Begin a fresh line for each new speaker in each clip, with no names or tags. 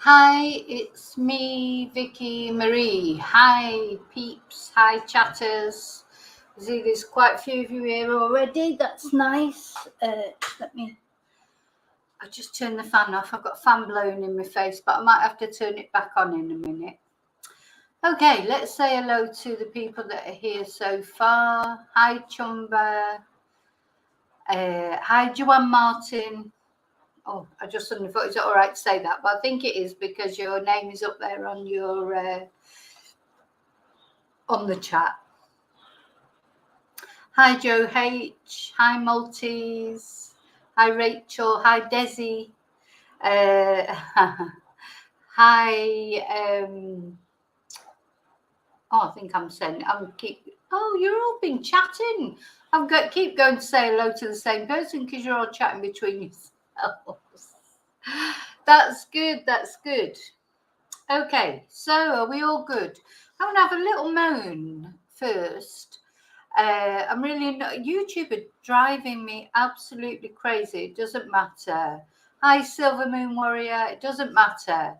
Hi, it's me, Vicki Marie. Hi, peeps. Hi, chatters. I see there's quite a few of you here already. That's nice. I just turned the fan off. I've got a fan blowing in my face, but I might have to turn it back on in a minute. Okay, let's say hello to the people that are here so far. Hi, Chumba. Hi, Joanne Martin. Oh, I just suddenly thought, is it all right to say that? But I think it is because your name is up there on your on the chat. Hi, Joe H. Hi, Maltese. Hi, Rachel. Hi, Desi. Hi. I think I'm saying Oh, you're all been chatting. Keep going to say hello to the same person because you're all chatting between yourselves. That's good. That's good. Okay, so are we all good? I'm going to have a little moan first. I'm really not, YouTube are driving me absolutely crazy. It doesn't matter. Hi, Silver Moon Warrior. It doesn't matter.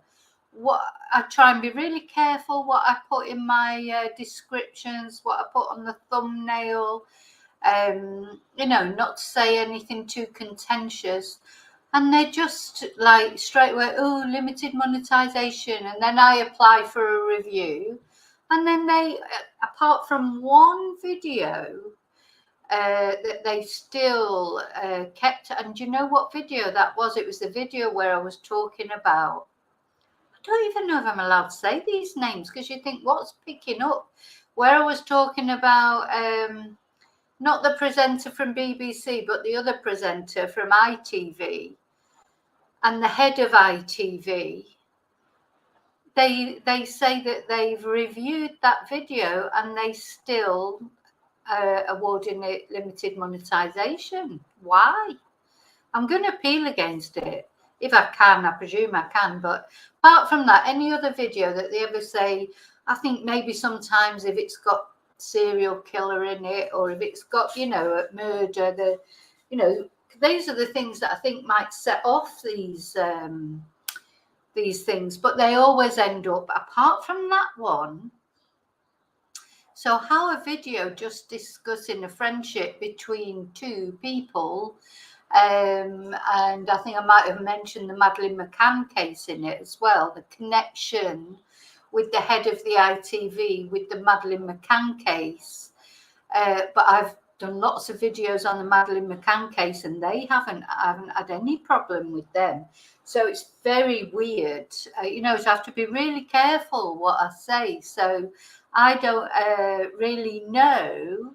What I try and be really careful what I put in my descriptions, what I put on the thumbnail. Not to say anything too contentious. And they're just like straight away, oh, limited monetization. And then I apply for a review. And then they, apart from one video, that they still kept. And do you know what video that was? It was the video where I was talking about, I don't even know if I'm allowed to say these names because you think, what's picking up? Where I was talking about, not the presenter from BBC, but the other presenter from ITV. And the head of ITV, they say that they've reviewed that video and they still awarding it limited monetization. Why? I'm going to appeal against it. If I can, I presume I can. But apart from that, any other video that they ever say, I think maybe sometimes if it's got serial killer in it or if it's got, murder, these are the things that I think might set off these things, but they always end up, apart from that one. So how a video just discussing a friendship between two people, and I think I might have mentioned the Madeleine McCann case in it as well, the connection with the head of the ITV with the Madeleine McCann case. But I've done lots of videos on the Madeleine McCann case and I haven't had any problem with them. So it's very weird. So I have to be really careful what I say. So I don't really know.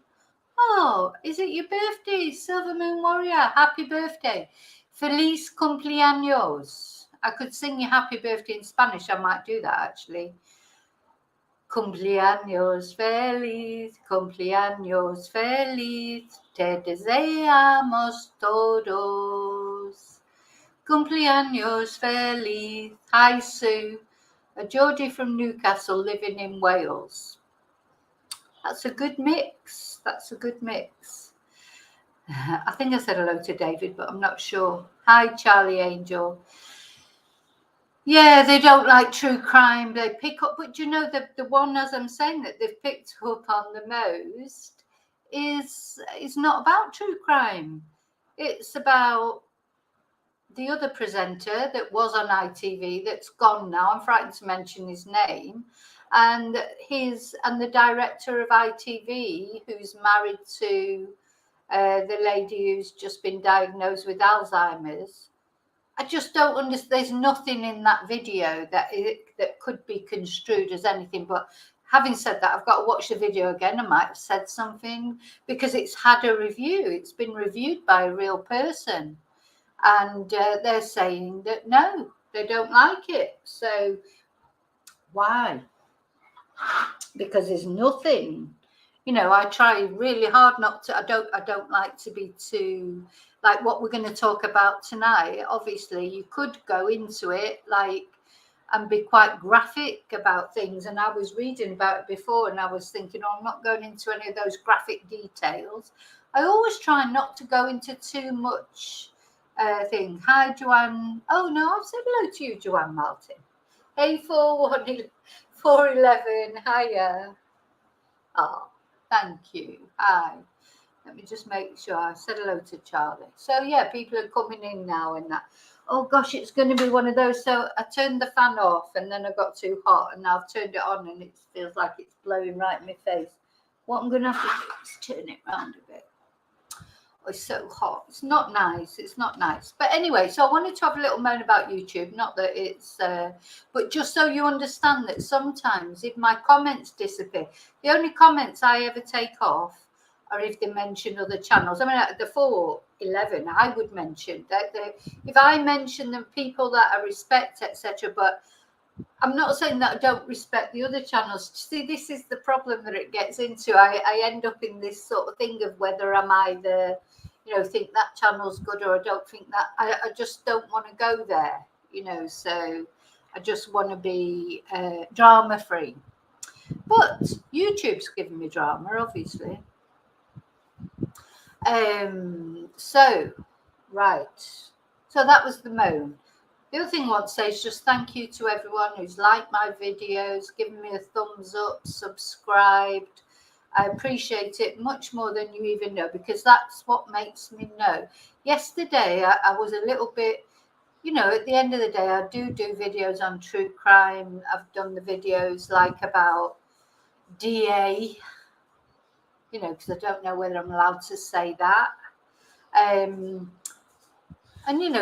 Oh, is it your birthday, Silver Moon Warrior? Happy birthday. Feliz cumpleaños. I could sing you happy birthday in Spanish. I might do that actually. Cumpleaños feliz, cumpleaños feliz, te deseamos todos. Cumpleaños feliz. Hi, Sue. A Geordie from Newcastle living in Wales. That's a good mix. That's a good mix. I think I said hello to David, but I'm not sure. Hi, Charlie Angel. Yeah, they don't like true crime. They pick up, but the one, as I'm saying, that they've picked up on the most is not about true crime. It's about the other presenter that was on ITV that's gone now. I'm frightened to mention his name. And the director of ITV, who's married to the lady who's just been diagnosed with Alzheimer's. I just don't understand. There's nothing in that video that could be construed as anything. But having said that, I've got to watch the video again. I might have said something because it's had a review. It's been reviewed by a real person. And they're saying that, no, they don't like it. So why? Because there's nothing. I try really hard not to. I don't like to be too, like what we're going to talk about tonight. Obviously, you could go into it and be quite graphic about things. And I was reading about it before, and I was thinking, I'm not going into any of those graphic details. I always try not to go into too much thing. Hi, Joanne. Oh no, I've said hello to you, Joanne Martin. A411, hiya. Oh, thank you. Hi. Let me just make sure I said hello to Charlie. So yeah, people are coming in now and that. Oh gosh, it's going to be one of those. So I turned the fan off and then I got too hot and now I've turned it on and it feels like it's blowing right in my face. What I'm going to have to do is turn it round a bit. Oh, it's so hot. It's not nice. It's not nice. But anyway, so I wanted to have a little moan about YouTube. Not that it's, but just so you understand that sometimes if my comments disappear, the only comments I ever take off or if they mention other channels. I mean, at the 411, I would mention that if I mention them, people that I respect, etc. But I'm not saying that I don't respect the other channels. See, this is the problem that it gets into. I end up in this sort of thing of whether I'm either, think that channel's good or I don't think that. I just don't want to go there, so I just want to be drama free. But YouTube's giving me drama, obviously. So that was the moan. The other thing I want to say is just thank you to everyone who's liked my videos, given me a thumbs up, subscribed. I appreciate it much more than you even know, because that's what makes me know. Yesterday I was a little bit, at the end of the day, I do videos on true crime. I've done the videos like about DA, because I don't know whether I'm allowed to say that. And,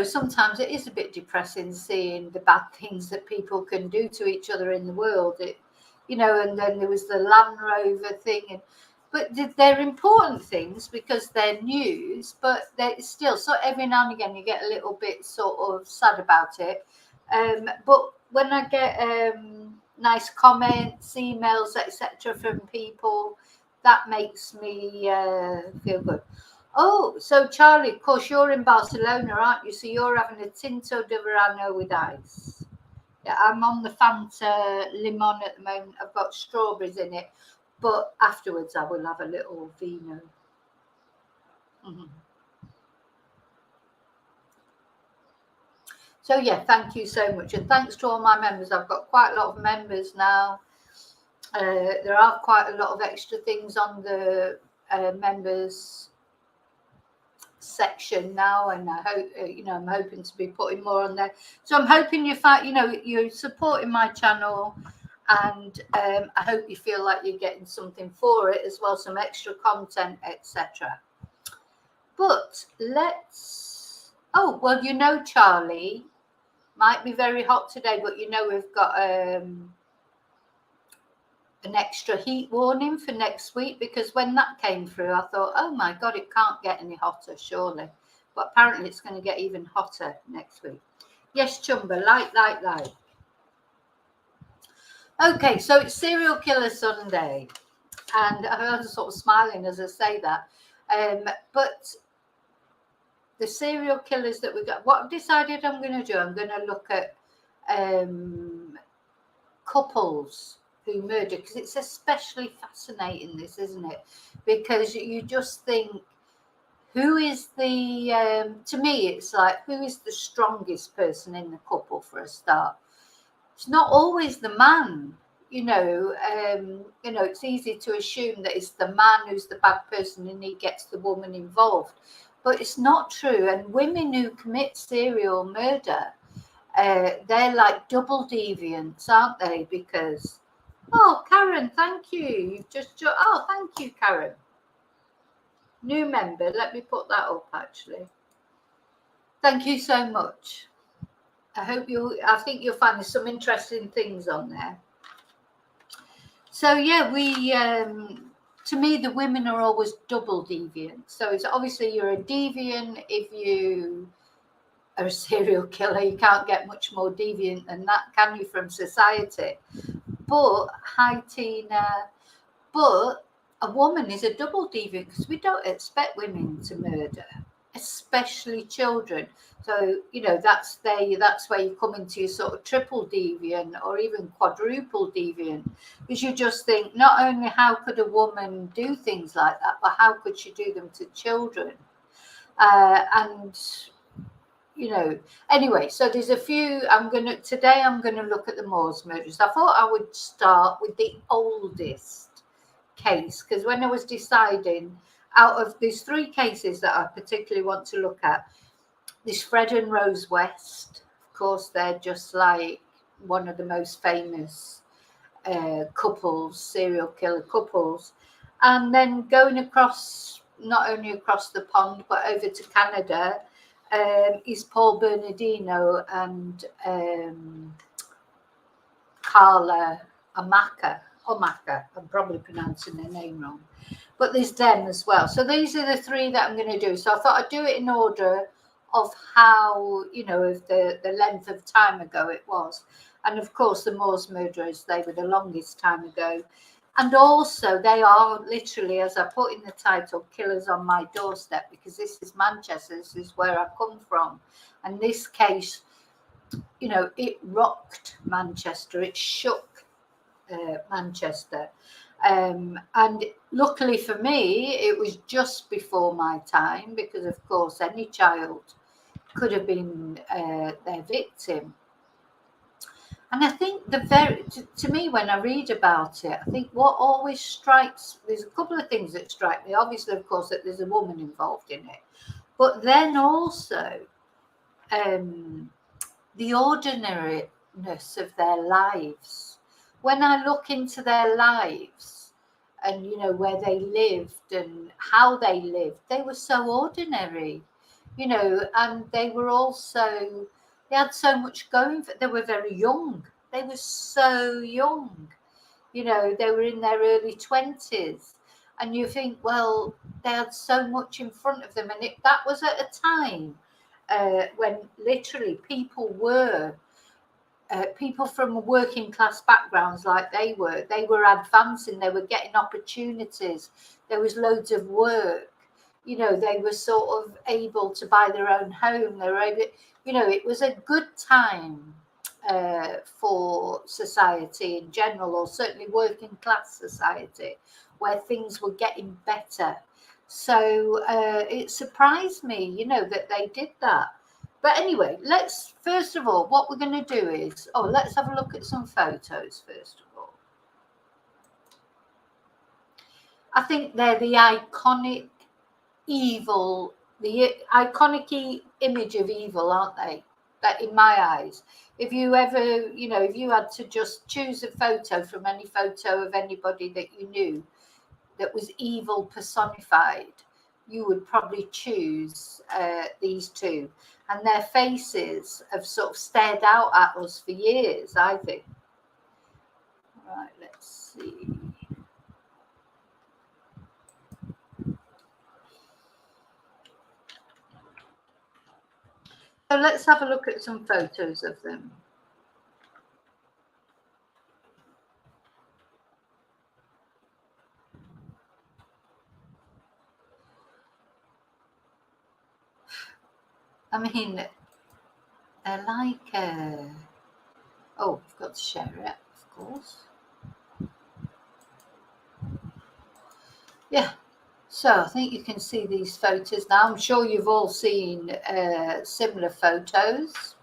sometimes it is a bit depressing seeing the bad things that people can do to each other in the world. And then there was the Land Rover thing. But they're important things because they're news, but they're still, so every now and again you get a little bit sort of sad about it. But when I get nice comments, emails, etc. from people, that makes me feel good. Oh, so Charlie, of course, you're in Barcelona, aren't you? So you're having a Tinto de Verano with ice. Yeah, I'm on the Fanta Limon at the moment. I've got strawberries in it, but afterwards I will have a little vino. Mm-hmm. So yeah, thank you so much, and thanks to all my members. I've got quite a lot of members now. There are quite a lot of extra things on the members section now, and I hope I'm hoping to be putting more on there. So I'm hoping you're supporting my channel, and I hope you feel like you're getting something for it as well, some extra content, etc. But Charlie, might be very hot today, but we've got an extra heat warning for next week, because when that came through I thought, oh my god, it can't get any hotter surely, but apparently it's going to get even hotter next week. Yes, Chumba, like. Okay, so it's Serial Killer Sunday, and I'm sort of smiling as I say that, but the serial killers that we got, what I've decided I'm going to do, I'm going to look at couples who murder, because it's especially fascinating, this, isn't it? Because you just think, who is the to me it's like, who is the strongest person in the couple for a start? It's not always the man. It's easy to assume that it's the man who's the bad person and he gets the woman involved, but it's not true. And women who commit serial murder, they're like double deviants, aren't they? Because, oh, Karen, thank you. You've just, thank you, Karen. New member. Let me put that up, actually. Thank you so much. I think you'll find there's some interesting things on there. So, yeah, to me, the women are always double deviant. So it's obviously you're a deviant if you are a serial killer. You can't get much more deviant than that, can you, from society? But, hi Tina, but a woman is a double deviant because we don't expect women to murder, especially children. So, that's where you come into your sort of triple deviant or even quadruple deviant, because you just think, not only how could a woman do things like that, but how could she do them to children? And Anyway, so there's a few. Today I'm gonna look at the Moors murders. I thought I would start with the oldest case, because when I was deciding, out of these 3 cases that I particularly want to look at, this Fred and Rose West, of course, they're just like one of the most famous couples, serial killer couples. And then going across, not only across the pond, but over to Canada, is Paul Bernardino and Carla Omaka. I'm probably pronouncing their name wrong, but there's them as well. So these are the 3 that I'm going to do. So I thought I'd do it in order of how, of the length of time ago it was. And of course, the Moors murderers, they were the longest time ago. And also, they are literally, as I put in the title, killers on my doorstep, because this is Manchester, this is where I come from. And this case, it rocked Manchester, it shook Manchester. And luckily for me, it was just before my time, because of course any child could have been their victim. And I think to me, when I read about it, I think what always strikes, there's a couple of things that strike me. Obviously, of course, that there's a woman involved in it, but then also the ordinariness of their lives. When I look into their lives and, where they lived and how they lived, they were so ordinary, and they were also, they had so much going for. They were very young. They were so young. They were in their early 20s. And you think, well, they had so much in front of them. And that was at a time when literally people from working class backgrounds like they were advancing, they were getting opportunities. There was loads of work. They were sort of able to buy their own home. They were able, it was a good time for society in general, or certainly working class society, where things were getting better. So it surprised me, that they did that. But anyway, first of all, what we're going to do is, let's have a look at some photos first of all. I think they're the iconic evil, the iconic image of evil, aren't they? That in my eyes, if you ever, if you had to just choose a photo from any photo of anybody that you knew that was evil personified, you would probably choose these 2. And their faces have sort of stared out at us for years, I think. Right, let's see. So let's have a look at some photos of them. I mean, they're like, I've got to share it, of course. Yeah, so I think you can see these photos now. I'm sure you've all seen similar photos.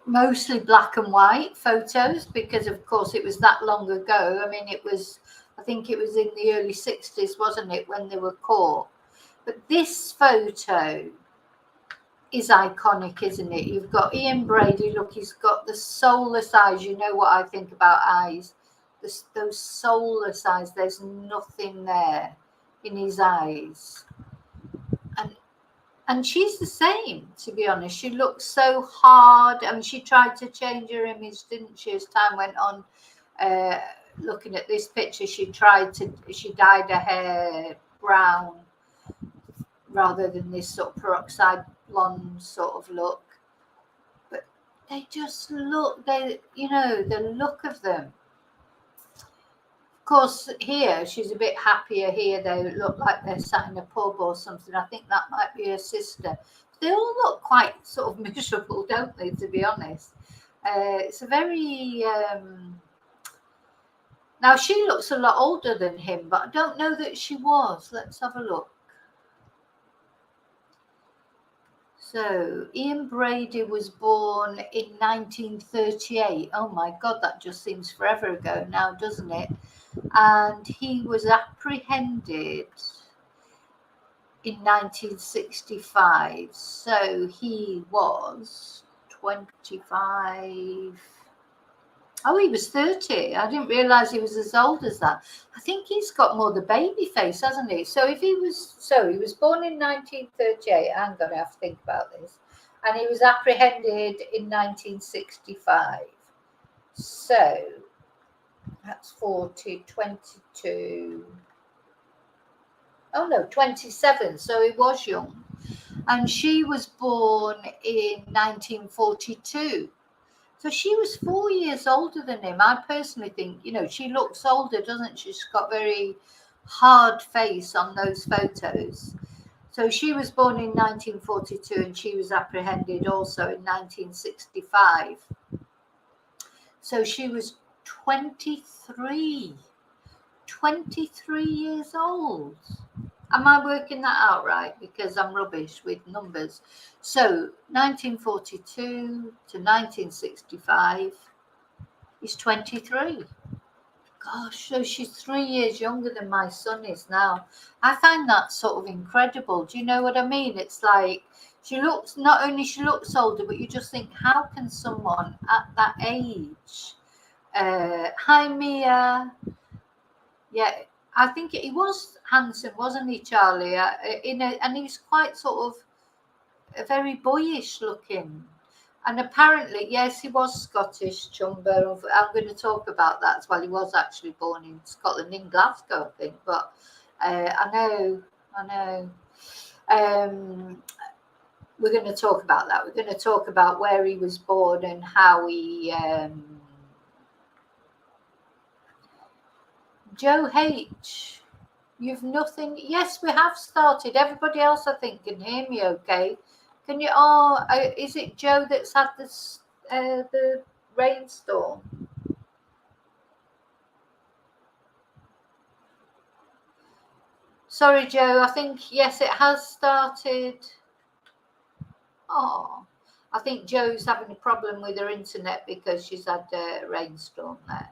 Mostly black and white photos, because of course it was that long ago. I mean, I think it was in the early 60s, wasn't it, when they were caught? But this photo is iconic, isn't it? You've got Ian Brady. Look, he's got the soulless eyes. You know what I think about eyes. Those soulless eyes. There's nothing there in his eyes. And she's the same, to be honest. She looks so hard. I mean, she tried to change her image, didn't she, as time went on? Looking at this picture, she dyed her hair brown rather than this sort of peroxide blonde sort of look. But they just look, the look of them. Of course, here she's a bit happier. Here they look like they're sat in a pub or something. I think that might be her sister. They all look quite sort of miserable, don't they, to be honest? It's a very Now, she looks a lot older than him, but I don't know that she was. Let's have a look. So, Ian Brady was born in 1938. Oh my God, that just seems forever ago now, doesn't it? And he was apprehended in 1965. So, he was 25. Oh, he was 30. I didn't realise he was as old as that. I think he's got more the baby face, hasn't he? So he was born in 1938. I'm going to have to think about this. And he was apprehended in 1965. So that's 40, 22. Oh no, 27. So he was young. And she was born in 1942. So she was 4 years older than him. I personally think, she looks older, doesn't she? She's got very hard face on those photos. So she was born in 1942 and she was apprehended also in 1965. So she was 23 years old. Am I working that out right? Because I'm rubbish with numbers. So 1942 to 1965 is 23. Gosh, so she's 3 years younger than my son is now. I find that sort of incredible. Do you know what I mean? It's like not only she looks older, but you just think, how can someone at that age? Hi, Mia. Yeah. I think he was handsome, wasn't he, Charlie? And he's quite sort of very boyish looking. And apparently, yes, he was Scottish, Chumber. I'm going to talk about that as well. He was actually born in Scotland, in Glasgow, I think. But I know. We're going to talk about that. We're going to talk about where he was born and how he... Joe H, you've nothing. Yes, we have started. Everybody else, I think, can hear me okay. Can you? Oh, is it Joe that's had this the rainstorm? Sorry, Joe. I think yes, it has started. Oh, I think Joe's having a problem with her internet because she's had a rainstorm there.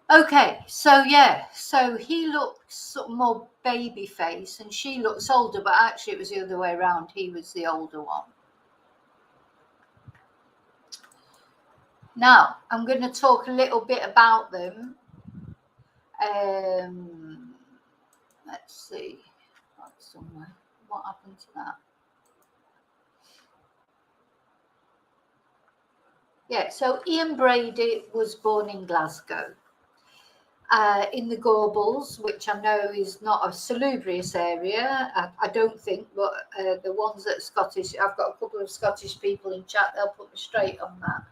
Okay, so he looks sort of more baby face and she looks older, but actually it was the other way around. He was the older one. Now, I'm going to talk a little bit about them. Let's see. Somewhere. What happened to that? Yeah, so Ian Brady was born in Glasgow. In the Gorbals, which I know is not a salubrious area, I don't think, but the ones that are Scottish, I've got a couple of Scottish people in chat, they'll put me straight on that.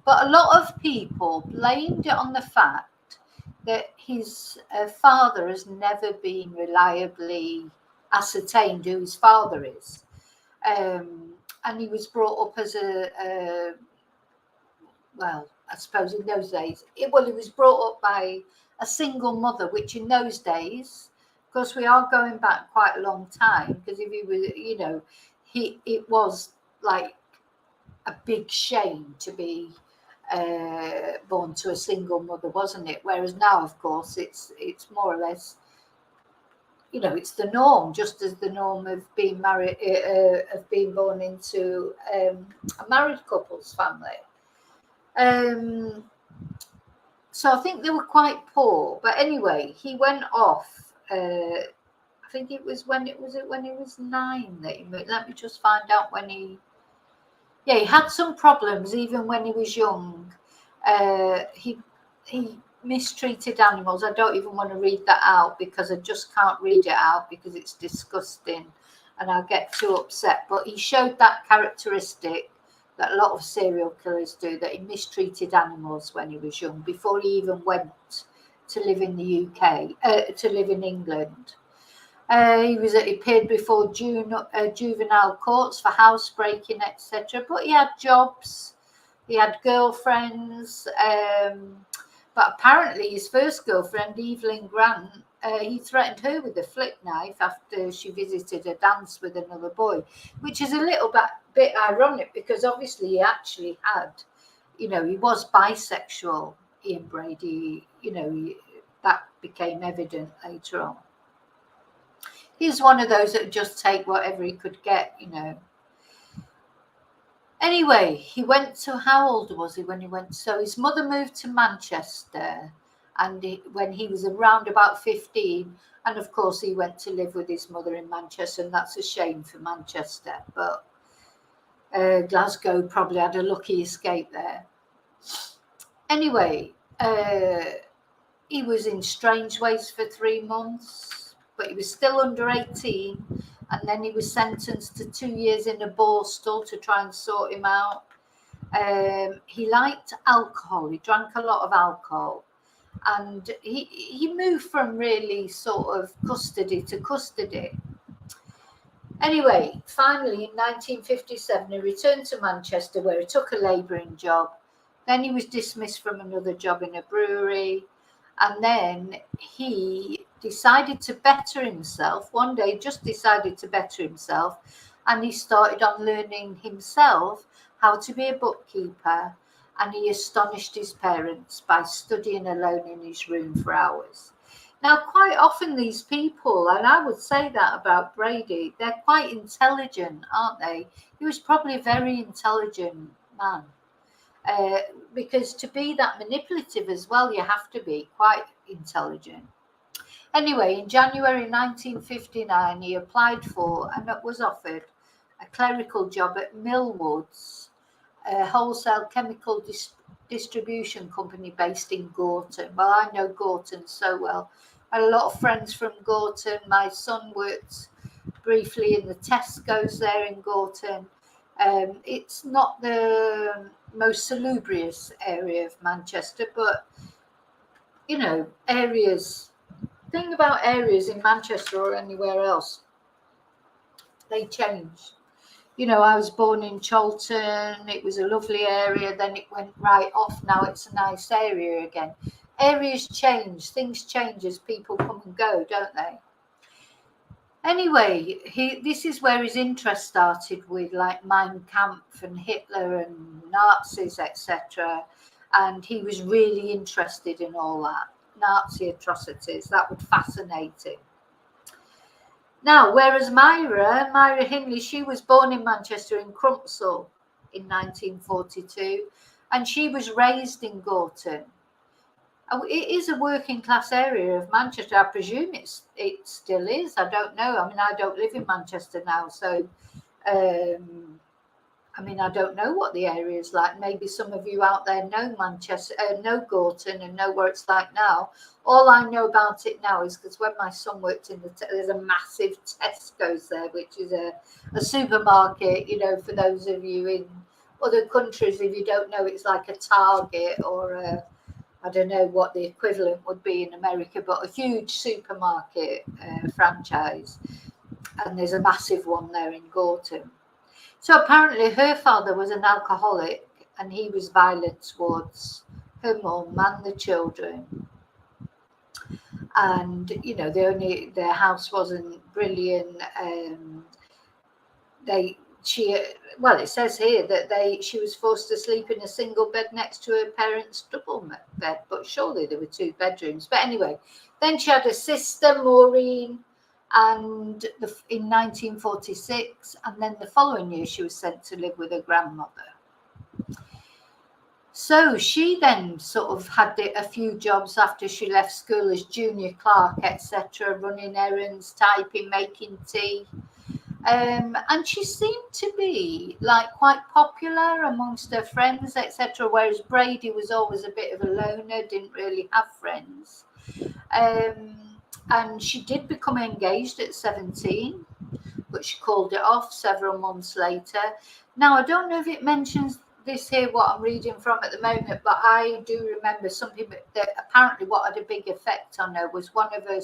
But a lot of people blamed it on the fact that his father has never been reliably ascertained who his father is. And he was brought up as well, I suppose in those days, he was brought up by a single mother, which in those days, because we are going back quite a long time, because if he was, it was like a big shame to be born to a single mother, wasn't it? Whereas now, of course, it's more or less, it's the norm, just as the norm of being married, of being born into a married couple's family. So I think they were quite poor, but anyway, he went off. I think it was when he was 9 that he moved. Let me just find out when he. Yeah, he had some problems even when he was young. He mistreated animals. I don't even want to read that out because I just can't read it out because it's disgusting, and I'll get too upset. But he showed that characteristic that a lot of serial killers do, that he mistreated animals when he was young, before he even went to live in the UK, to live in England. He appeared before juvenile courts for housebreaking, etc. But he had jobs He had girlfriends, but apparently his first girlfriend, Evelyn Grant, he threatened her with a flip knife after she visited a dance with another boy, which is a little bit ironic because obviously he actually had, he was bisexual, Ian Brady. That became evident later on. He's one of those that would just take whatever he could get. Anyway, he went to, how old was he when he went? So his mother moved to Manchester, and when he was around about 15, and of course he went to live with his mother in Manchester, and that's a shame for Manchester, but Glasgow probably had a lucky escape there. Anyway, he was in Strangeways for 3 months, but he was still under 18, and then he was sentenced to 2 years in a Borstal to try and sort him out. He liked alcohol. He drank a lot of alcohol, and he moved from really sort of custody to custody. Anyway, finally in 1957 he returned to Manchester, where he took a labouring job. Then he was dismissed from another job in a brewery, and then he decided to better himself. One day, just decided to better himself, and he started on learning himself how to be a bookkeeper, and he astonished his parents by studying alone in his room for hours. Now, quite often these people, and I would say that about Brady, they're quite intelligent, aren't they? He was probably a very intelligent man. Because to be that manipulative as well, you have to be quite intelligent. Anyway, in January 1959, he applied for and was offered a clerical job at Millwoods, a wholesale chemical distribution company based in Gorton. Well, I know Gorton so well. I had a lot of friends from Gorton. My son worked briefly in the Tesco's there in Gorton. It's not the most salubrious area of Manchester, but areas, thing about areas in Manchester or anywhere else, they change. I was born in Cholton. It was a lovely area, then it went right off. Now it's a nice area again. Areas change, things change as people come and go, don't they? Anyway, this is where his interest started, with like Mein Kampf and Hitler and Nazis, etc. And he was really interested in all that, Nazi atrocities. That would fascinate him. Now, whereas Myra Hindley, she was born in Manchester in Crumpsall in 1942, and she was raised in Gorton. It is a working class area of Manchester. I presume it still is. I don't know. I mean, I don't live in Manchester now, so I don't know what the area is like. Maybe some of you out there know Manchester, know Gorton, and know where it's like now. All I know about it now is because when my son worked in there's a massive Tesco's there, which is a supermarket. For those of you in other countries, if you don't know, it's like a Target or I don't know what the equivalent would be in America, but a huge supermarket franchise. And there's a massive one there in Gorton. So apparently her father was an alcoholic, and he was violent towards her mum and the children. And, their house wasn't brilliant. It says here that she was forced to sleep in a single bed next to her parents' double bed, but surely there were 2 bedrooms. But anyway, then she had a sister, Maureen, and in 1946, and then the following year she was sent to live with her grandmother. So she then sort of had a few jobs after she left school as junior clerk, etc., running errands, typing, making tea. And she seemed to be like quite popular amongst her friends, etc., whereas Brady was always a bit of a loner, didn't really have friends. And she did become engaged at 17, but she called it off several months later. Now, I don't know if it mentions this here, what I'm reading from at the moment, but I do remember something that apparently what had a big effect on her was one of her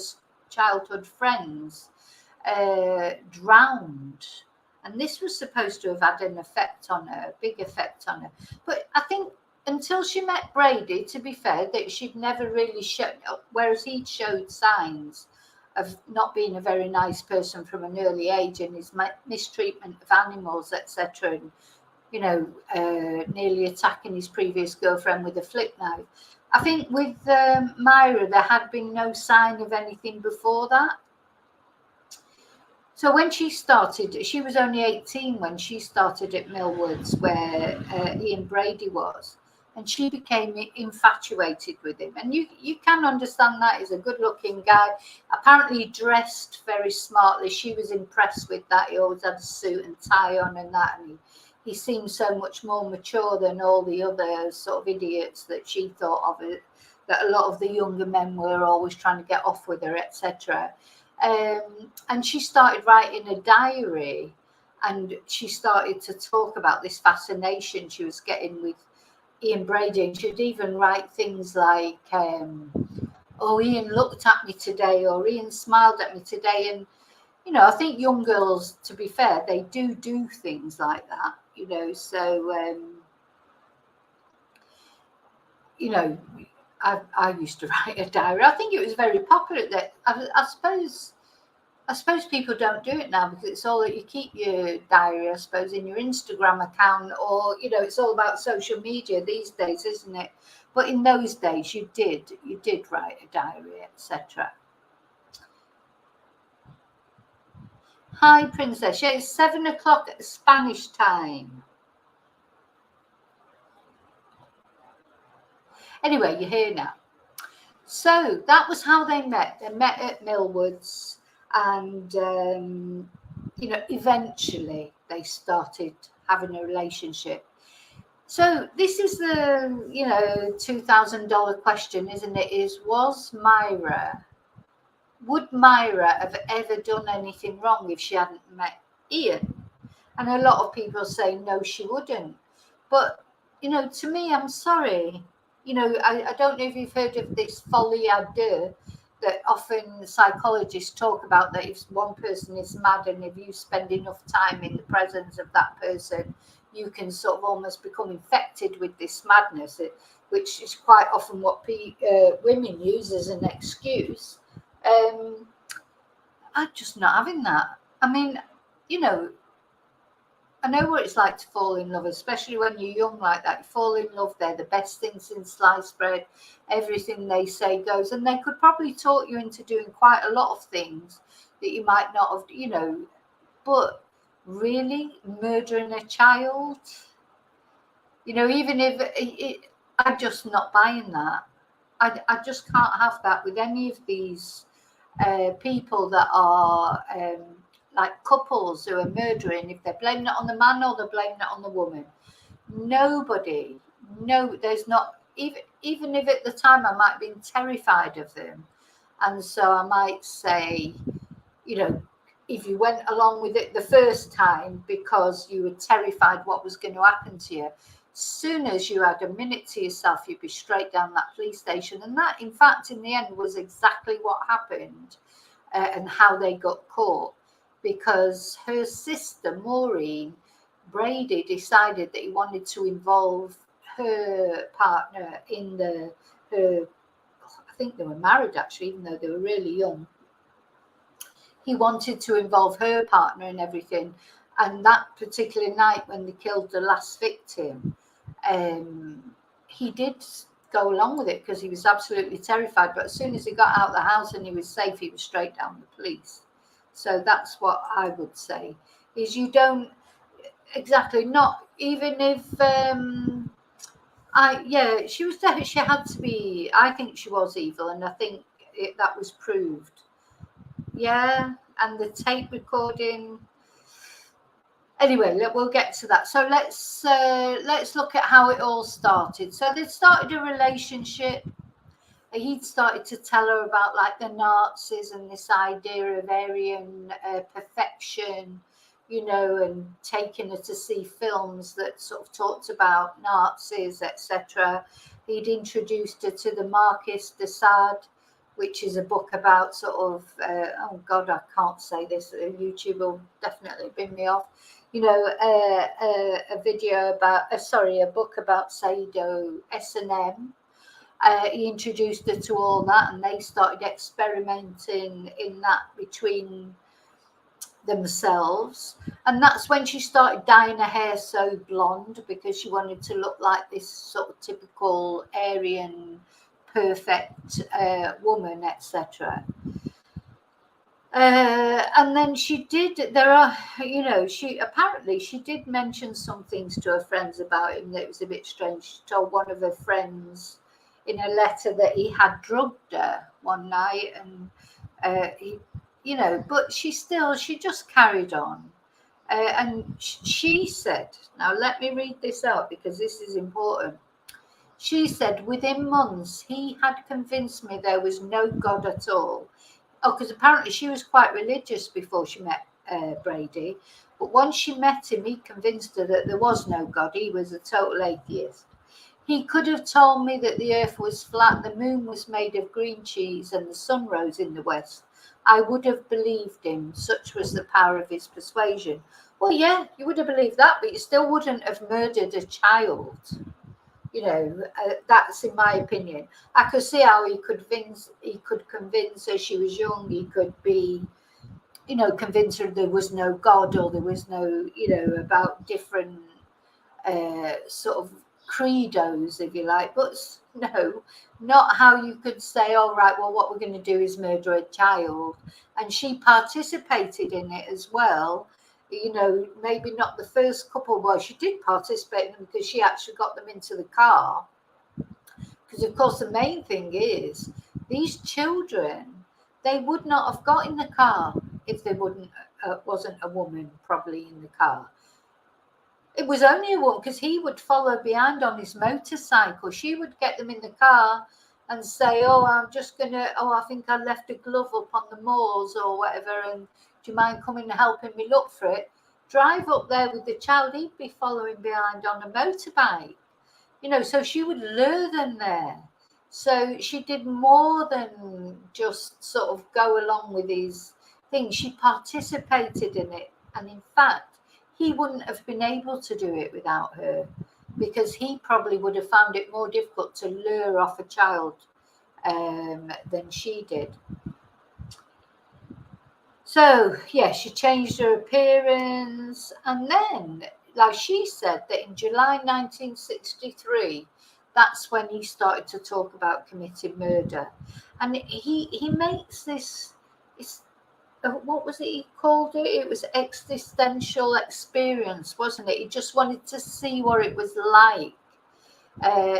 childhood friends drowned And this was supposed to have had an effect on her, a big effect on her. But I think until she met Brady, to be fair, that she'd never really showed, whereas he showed signs of not being a very nice person from an early age, and his mistreatment of animals, etc., and nearly attacking his previous girlfriend with a flip knife. I think with Myra, there had been no sign of anything before that. So when she started, she was only 18 when she started at Millwoods, where Ian Brady was, and she became infatuated with him. And you can understand that. He's a good-looking guy. Apparently dressed very smartly. She was impressed with that. He always had a suit and tie on and that, and he seemed so much more mature than all the other sort of idiots that she thought of it, that a lot of the younger men were always trying to get off with her, etc. And she started writing a diary, and she started to talk about this fascination she was getting with Ian Brady. And she'd even write things like, oh, Ian looked at me today, or Ian smiled at me today. And, I think young girls, to be fair, they do things like that, so, I used to write a diary. I think it was very popular. That I suppose people don't do it now, because it's all that you keep your diary, I suppose, in your Instagram account, or it's all about social media these days, isn't it? But in those days, you did write a diary, etc. Hi, Princess. Yeah, it's 7 o'clock at Spanish time. Anyway, you're here now. So that was how they met. They met at Millwoods, and eventually they started having a relationship. So this is the $2,000 question, isn't it? Would Myra have ever done anything wrong if she hadn't met Ian? And a lot of people say no, she wouldn't. But to me, I'm sorry. I don't know if you've heard of this folie à deux that often psychologists talk about, that if one person is mad and if you spend enough time in the presence of that person, you can sort of almost become infected with this madness, which is quite often what women use as an excuse. I'm just not having that. I mean, I know what it's like to fall in love, especially when you're young like that. You fall in love, they're the best thing since sliced bread. Everything they say goes. And they could probably talk you into doing quite a lot of things that you might not have, but really murdering a child, even if I'm just not buying that. I just can't have that with any of these people that are like couples who are murdering. If they're blaming it on the man or they're blaming it on the woman, there's not, even if at the time I might have been terrified of them, and so I might say, if you went along with it the first time because you were terrified what was going to happen to you, soon as you had a minute to yourself, you'd be straight down that police station. And that, in fact, in the end was exactly what happened, and how they got caught, because her sister Maureen, Brady, decided that he wanted to involve her partner in I think they were married actually, even though they were really young. He wanted to involve her partner in everything. And that particular night when they killed the last victim, he did go along with it because he was absolutely terrified. But as soon as he got out of the house and he was safe, he was straight down the police. So that's what I would say, is you don't exactly, not even if she was definitely, she had to be, I think she was evil, and I think that was proved. Yeah, and the tape recording. Anyway, we'll get to that. So let's look at how it all started. So they started a relationship. He'd started to tell her about like the Nazis and this idea of Aryan perfection, and taking her to see films that sort of talked about Nazis, etc. He'd introduced her to the Marquis de Sade, which is a book about sort of, oh God, I can't say this, YouTube will definitely bin me off, a video about, a book about Sado S&M. He introduced her to all that, and they started experimenting in that between themselves. And that's when she started dyeing her hair so blonde, because she wanted to look like this sort of typical Aryan perfect woman, etc. And then she did, she did mention some things to her friends about him that was a bit strange. She told one of her friends in a letter that he had drugged her one night, and but she just carried on. And she said, now let me read this out because this is important. She said, within months, he had convinced me there was no God at all. Oh, because apparently she was quite religious before she met Brady. But once she met him, he convinced her that there was no God. He was a total atheist. He could have told me that the earth was flat, the moon was made of green cheese, and the sun rose in the west. I would have believed him. Such was the power of his persuasion. Well, yeah, you would have believed that, but you still wouldn't have murdered a child. That's in my opinion. I could see how he could convince her she was young. He could be, convince her there was no God, or there was no, about different sort of credos, if you like. But no, not how you could say, all right, well, what we're going to do is murder a child. And she participated in it as well. Maybe not the first couple. Well, she did participate in them because she actually got them into the car. Because, of course, the main thing is these children, they would not have got in the car if there wasn't a woman probably in the car. It was only a woman, because he would follow behind on his motorcycle. She would get them in the car and say, I think I left a glove up on the moors or whatever, and do you mind coming and helping me look for it? Drive up there with the child. He'd be following behind on a motorbike. So she would lure them there. So she did more than just sort of go along with his thing. She participated in it. And in fact, he wouldn't have been able to do it without her, because he probably would have found it more difficult to lure off a child than she did. So, yeah, she changed her appearance. And then, like she said, that in July 1963, that's when he started to talk about committing murder. And he makes this, what was it he called it? It was existential experience, wasn't it? He just wanted to see what it was like.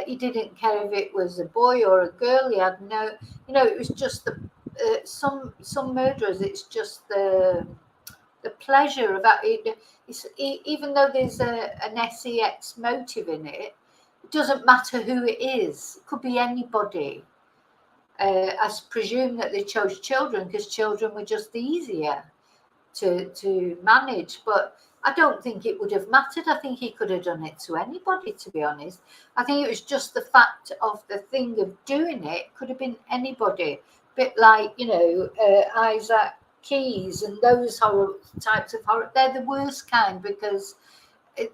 He didn't care if it was a boy or a girl. He had no, it was just some murderers. It's just the pleasure of that. Even though there's an sex motive in it, it doesn't matter who it is. It could be anybody. I presume that they chose children because children were just easier to manage. But I don't think it would have mattered. I think he could have done it to anybody, to be honest. I think it was just the fact of the thing of doing it. Could have been anybody. A bit like, Isaac Keys and those types of horror. They're the worst kind because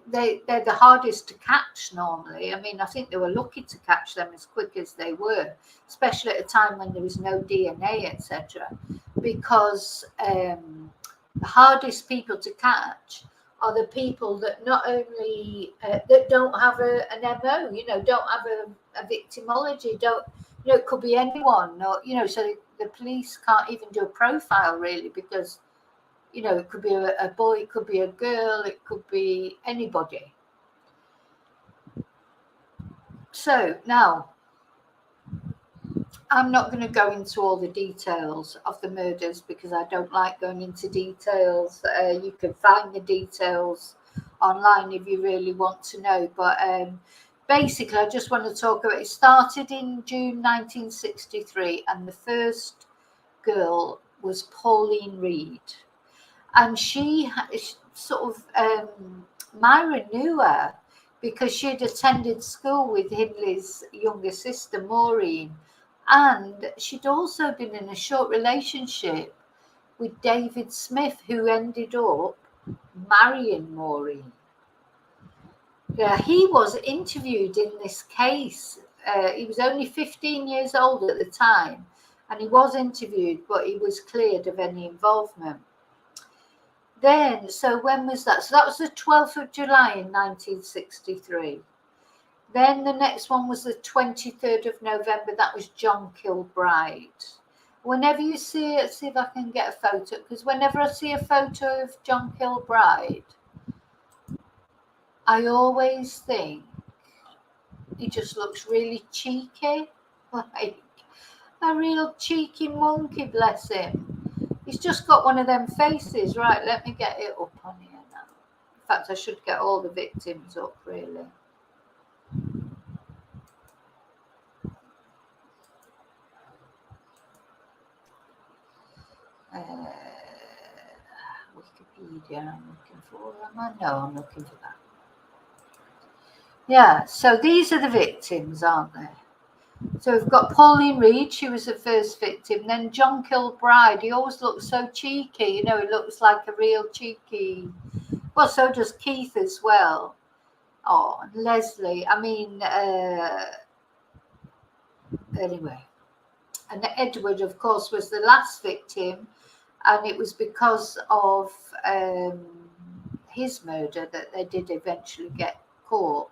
they're the hardest to catch normally. I mean, I think they were lucky to catch them as quick as they were, especially at a time when there was no DNA, etc. Because the hardest people to catch are the people that not only that don't have an MO, don't have a victimology, it could be anyone, or so the police can't even do a profile really, because it could be a boy, it could be a girl, it could be anybody. So now, I'm not going to go into all the details of the murders because I don't like going into details. You can find the details online if you really want to know. But basically, I just want to talk about it. Started in June 1963, and the first girl was Pauline Reade. And she sort of, Myra knew her because she'd attended school with Hindley's younger sister, Maureen. And she'd also been in a short relationship with David Smith, who ended up marrying Maureen. Yeah, he was interviewed in this case. He was only 15 years old at the time, and he was interviewed, but he was cleared of any involvement. Then, so when was that? So that was the 12th of July in 1963. Then the next one was the 23rd of November. That was John Kilbride. Whenever you see it, see if I can get a photo, because whenever I see a photo of John Kilbride, I always think he just looks really cheeky, like a real cheeky monkey, bless him. He's just got one of them faces. Right, let me get it up on here now. In fact, I should get all the victims up, really. Wikipedia, I'm looking for. Am I? No, I'm looking for that. Yeah, so these are the victims, aren't they? So we've got Pauline Reade, she was the first victim. Then John Kilbride, he always looks so cheeky, you know, he looks like a real cheeky. Well, so does Keith as well. Oh, and Lesley, I mean, anyway. And Edward, of course, was the last victim, and it was because of his murder that they did eventually get caught.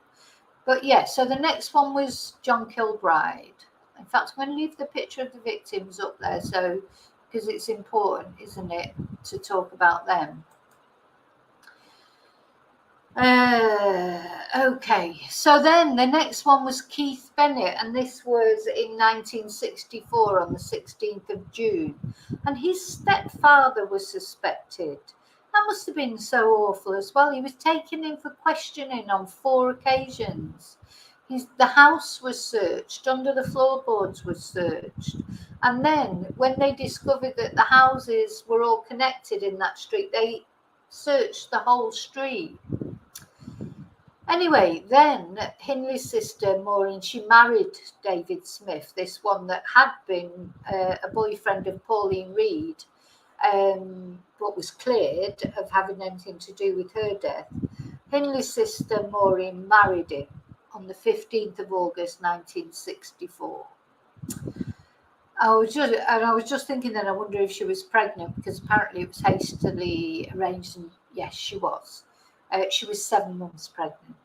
But yeah, so the next one was John Kilbride. In fact, I'm going to leave the picture of the victims up there, so because it's important, isn't it, to talk about them. Okay, so then the next one was Keith Bennett, and this was in 1964 on the 16th of June, and his stepfather was suspected. That must have been so awful as well. He was taken in for questioning on 4 occasions. The house was searched, under the floorboards was searched, and then when they discovered that the houses were all connected in that street, they searched the whole street. Anyway, then Hindley's sister Maureen, she married David Smith, this one that had been a boyfriend of Pauline Reade, but was cleared of having anything to do with her death. Hindley's sister Maureen married him on the 15th of August 1964. I was just thinking that I wonder if she was pregnant, because apparently it was hastily arranged, and yes, she was. She was 7 months pregnant.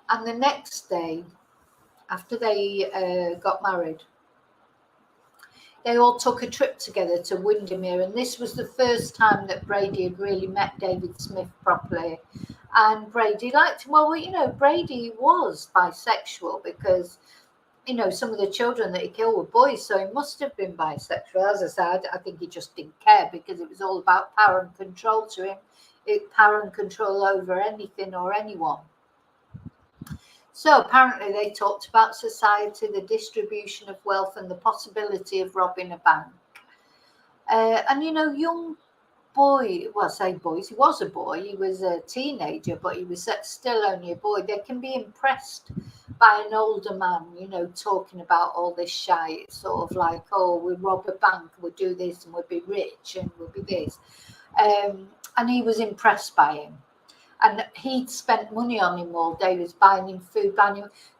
And the next day, after they got married, they all took a trip together to Windermere, and this was the first time that Brady had really met David Smith properly. And Brady liked him. Well, you know, Brady was bisexual, because you know, some of the children that he killed were boys, so he must have been bisexual. As I said, I think he just didn't care, because it was all about power and control to him. Power and control over anything or anyone. So apparently they talked about society, the distribution of wealth, and the possibility of robbing a bank. And you know, young boy, well, I say boys, he was a boy, he was a teenager, but he was still only a boy. They can be impressed by an older man, you know, talking about all this shit. It's sort of like, oh, we'll rob a bank, we'll do this, and we'll be rich, and we'll be this. And he was impressed by him. And he'd spent money on him all day. He was buying him food,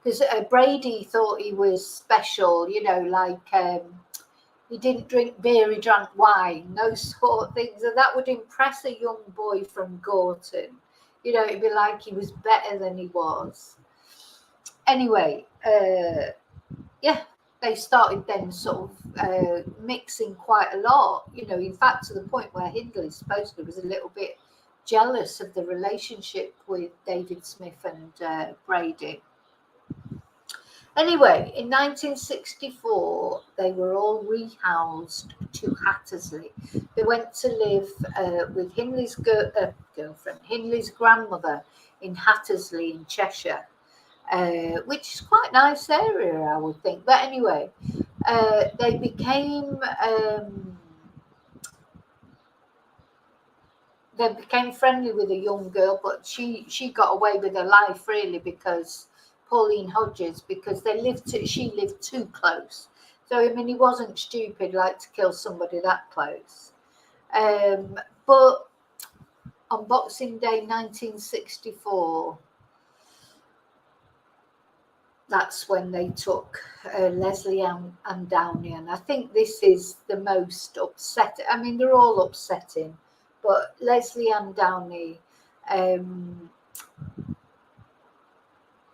because Brady thought he was special, you know, like he didn't drink beer, he drank wine, those sort of things. And that would impress a young boy from Gorton. You know, it'd be like he was better than he was. Anyway, yeah, they started then sort of mixing quite a lot, you know, in fact, to the point where Hindley supposedly was a little bit jealous of the relationship with David Smith and Brady. Anyway, in 1964, they were all rehoused to Hattersley. They went to live with Hindley's girlfriend, Hindley's grandmother, in Hattersley in Cheshire, which is quite a nice area, I would think. But anyway, they became... they became friendly with a young girl, but she got away with her life really because Pauline Hodges, because she lived too close. So I mean, he wasn't stupid like to kill somebody that close. But on Boxing Day 1964, that's when they took Lesley Ann Downey, and I think this is the most upsetting. I mean, they're all upsetting, but Lesley Ann Downey,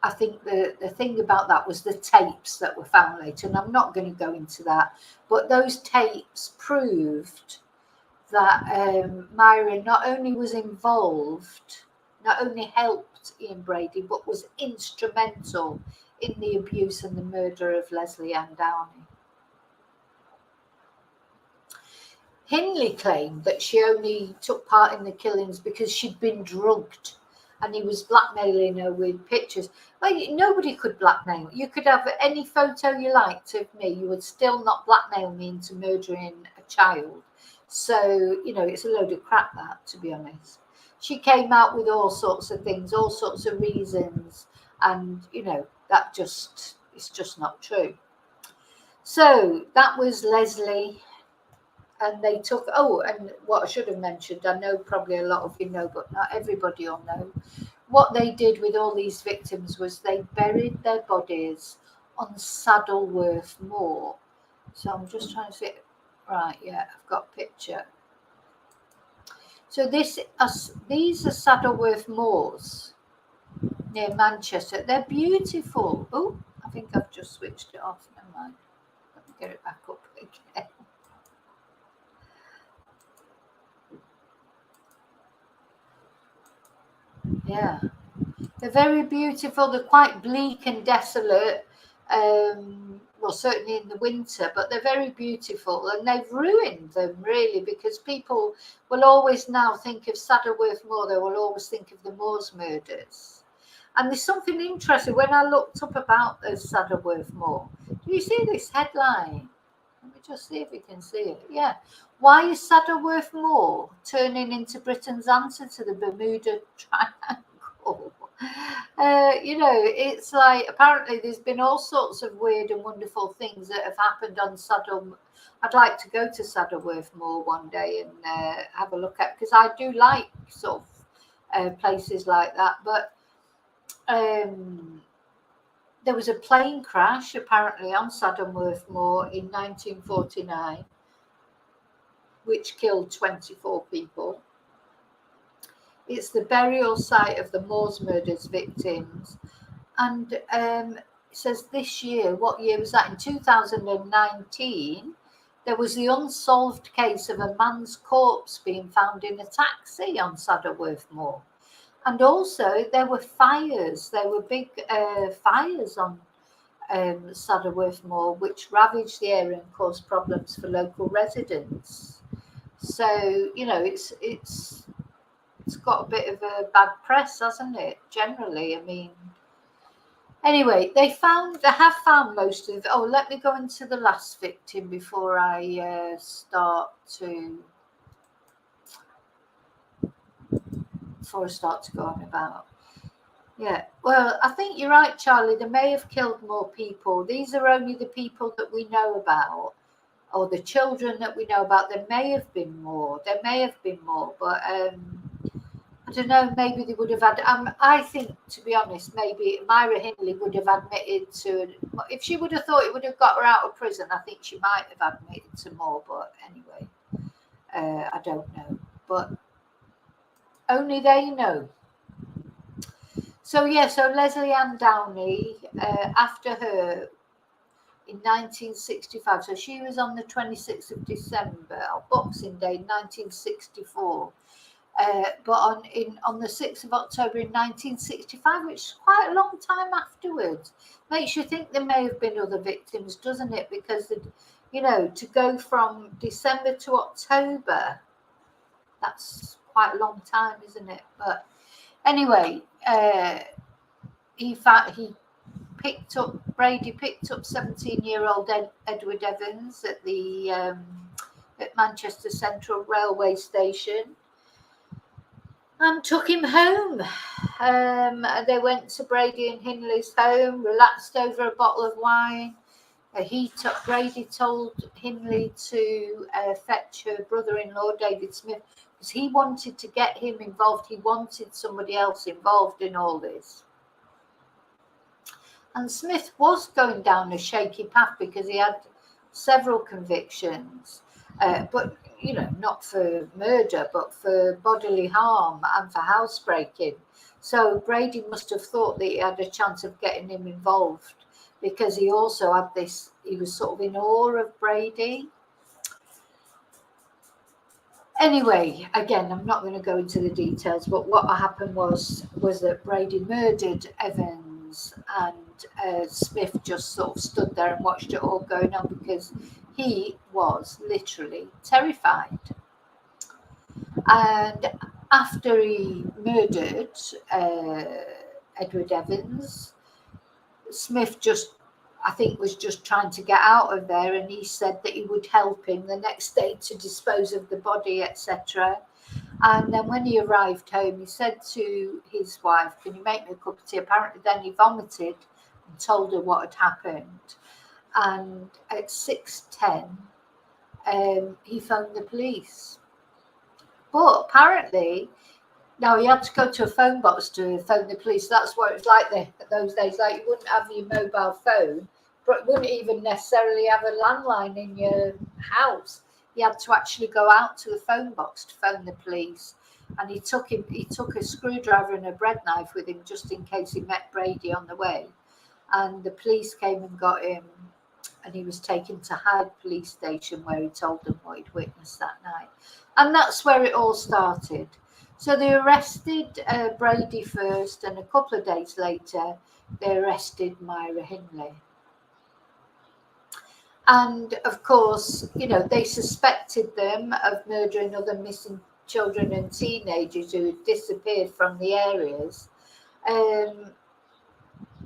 I think the thing about that was the tapes that were found later, and I'm not going to go into that, but those tapes proved that Myra not only was involved, not only helped Ian Brady, but was instrumental in the abuse and the murder of Lesley Ann Downey. Hindley claimed that she only took part in the killings because she'd been drugged and he was blackmailing her with pictures. Well, nobody could blackmail. You could have any photo you liked of me. You would still not blackmail me into murdering a child. So, it's a load of crap, that, to be honest. She came out with all sorts of things, all sorts of reasons, and, it's just not true. So that was Lesley, and they took, and what I should have mentioned, I know probably a lot of you know, but not everybody will know, what they did with all these victims was they buried their bodies on Saddleworth Moor. So I'm just trying to see, right, yeah, I've got a picture. So these are Saddleworth Moors near Manchester. They're beautiful. Oh, I think I've just switched it off. Never mind. Let me get it back up again. Yeah, they're very beautiful. They're quite bleak and desolate. Well, certainly in the winter, but they're very beautiful, and they've ruined them really, because people will always now think of Saddleworth Moor. They will always think of the Moors murders. And there's something interesting when I looked up about the Saddleworth Moor. Do you see this headline? Let me just see if you can see it. Yeah. Why is Saddleworth Moor turning into Britain's answer to the Bermuda Triangle? It's like, apparently there's been all sorts of weird and wonderful things that have happened on I'd like to go to Saddleworth Moor one day and have a look at, because I do like sort of places like that. But there was a plane crash apparently on Saddleworth Moor in 1949, which killed 24 people. It's the burial site of the Moors murders victims. And it says this year, what year was that? In 2019, there was the unsolved case of a man's corpse being found in a taxi on Saddleworth Moor. And also there were fires. There were big fires on Saddleworth Moor, which ravaged the area and caused problems for local residents. So, it's got a bit of a bad press, hasn't it? Generally, I mean. Anyway, they have found most of. Oh, let me go into the last victim before I start to go on about. Yeah, well, I think you're right, Charlie. They may have killed more people. These are only the people that we know about, or the children that we know about. There may have been more. But I don't know, maybe they would have had, I think, to be honest, maybe Myra Hindley would have admitted to, if she would have thought it would have got her out of prison, I think she might have admitted to more, but anyway, I don't know, but only they know. So Lesley Ann Downey, after her, in 1965, so she was on the 26th of December, on Boxing Day, 1964. But on the 6th of October in 1965, which is quite a long time afterwards, makes you think there may have been other victims, doesn't it? Because, to go from December to October, that's quite a long time, isn't it? But anyway, Brady picked up 17-year-old Edward Evans at Manchester Central Railway Station. and took him home. They went to Brady and Hindley's home, relaxed over a bottle of wine. Brady told Hindley to fetch her brother-in-law, David Smith, because he wanted to get him involved. He wanted somebody else involved in all this. And Smith was going down a shaky path because he had several convictions, but not for murder, but for bodily harm and for housebreaking. So Brady must have thought that he had a chance of getting him involved, because he also had this, he was sort of in awe of Brady. Anyway, again, I'm not going to go into the details, but what happened was that Brady murdered Evans, and Smith just sort of stood there and watched it all going on because he was literally terrified. And after he murdered Edward Evans, Smith was just trying to get out of there, and he said that he would help him the next day to dispose of the body, etc. And then when he arrived home, he said to his wife, "Can you make me a cup of tea?" Apparently then he vomited and told her what had happened. And at 6:10, he phoned the police. But apparently, now he had to go to a phone box to phone the police. That's what it was like those days. Like, you wouldn't have your mobile phone, but you wouldn't even necessarily have a landline in your house. He had to actually go out to the phone box to phone the police. And he took a screwdriver and a bread knife with him just in case he met Brady on the way. And the police came and got him, and he was taken to Hyde police station, where he told them what he'd witnessed that night. And that's where it all started. So they arrested Brady first, and a couple of days later, they arrested Myra Hindley. And of course, they suspected them of murdering other missing children and teenagers who had disappeared from the areas.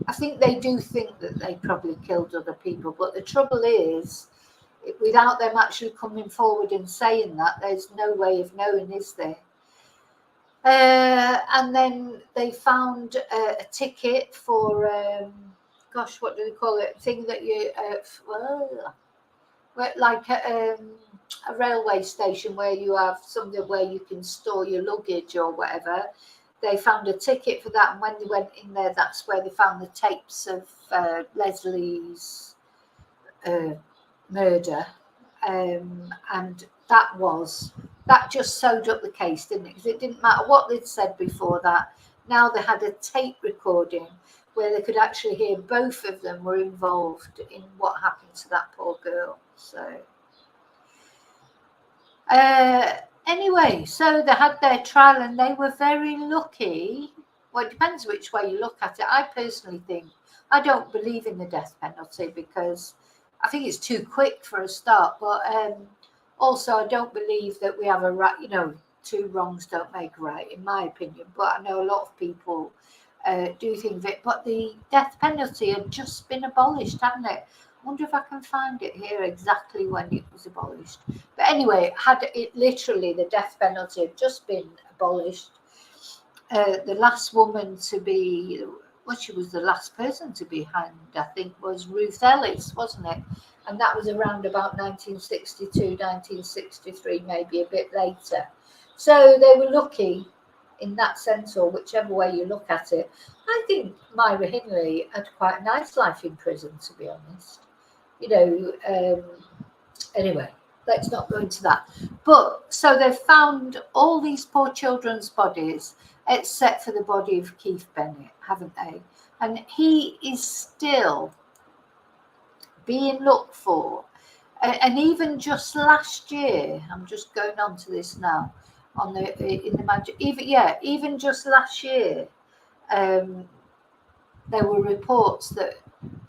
I think they do think that they probably killed other people, but the trouble is, without them actually coming forward and saying that, there's no way of knowing, is there? And then they found a ticket for, what do they call it? Thing that you, like a railway station where you have something where you can store your luggage or whatever. They found a ticket for that, and when they went in there, that's where they found the tapes of Lesley's murder, and that just sewed up the case, didn't it? Because it didn't matter what they'd said before that. Now they had a tape recording where they could actually hear both of them were involved in what happened to that poor girl. So anyway, so they had their trial, and they were very lucky. Well, it depends which way you look at it. I personally think, I don't believe in the death penalty because I think it's too quick for a start. But also, I don't believe that we have a right, two wrongs don't make a right, in my opinion. But I know a lot of people do think of it. But the death penalty had just been abolished, hadn't it? I wonder if I can find it here exactly when it was abolished. But anyway, the death penalty had just been abolished. The last woman to be, she was the last person to be hanged, I think, was Ruth Ellis, wasn't it? And that was around about 1962, 1963, maybe a bit later. So they were lucky in that sense, or whichever way you look at it. I think Myra Hindley had quite a nice life in prison, to be honest. Anyway, let's not go into that. But so they've found all these poor children's bodies, except for the body of Keith Bennett, haven't they? And he is still being looked for. And even just last year, I'm just going on to this now, even just last year, there were reports that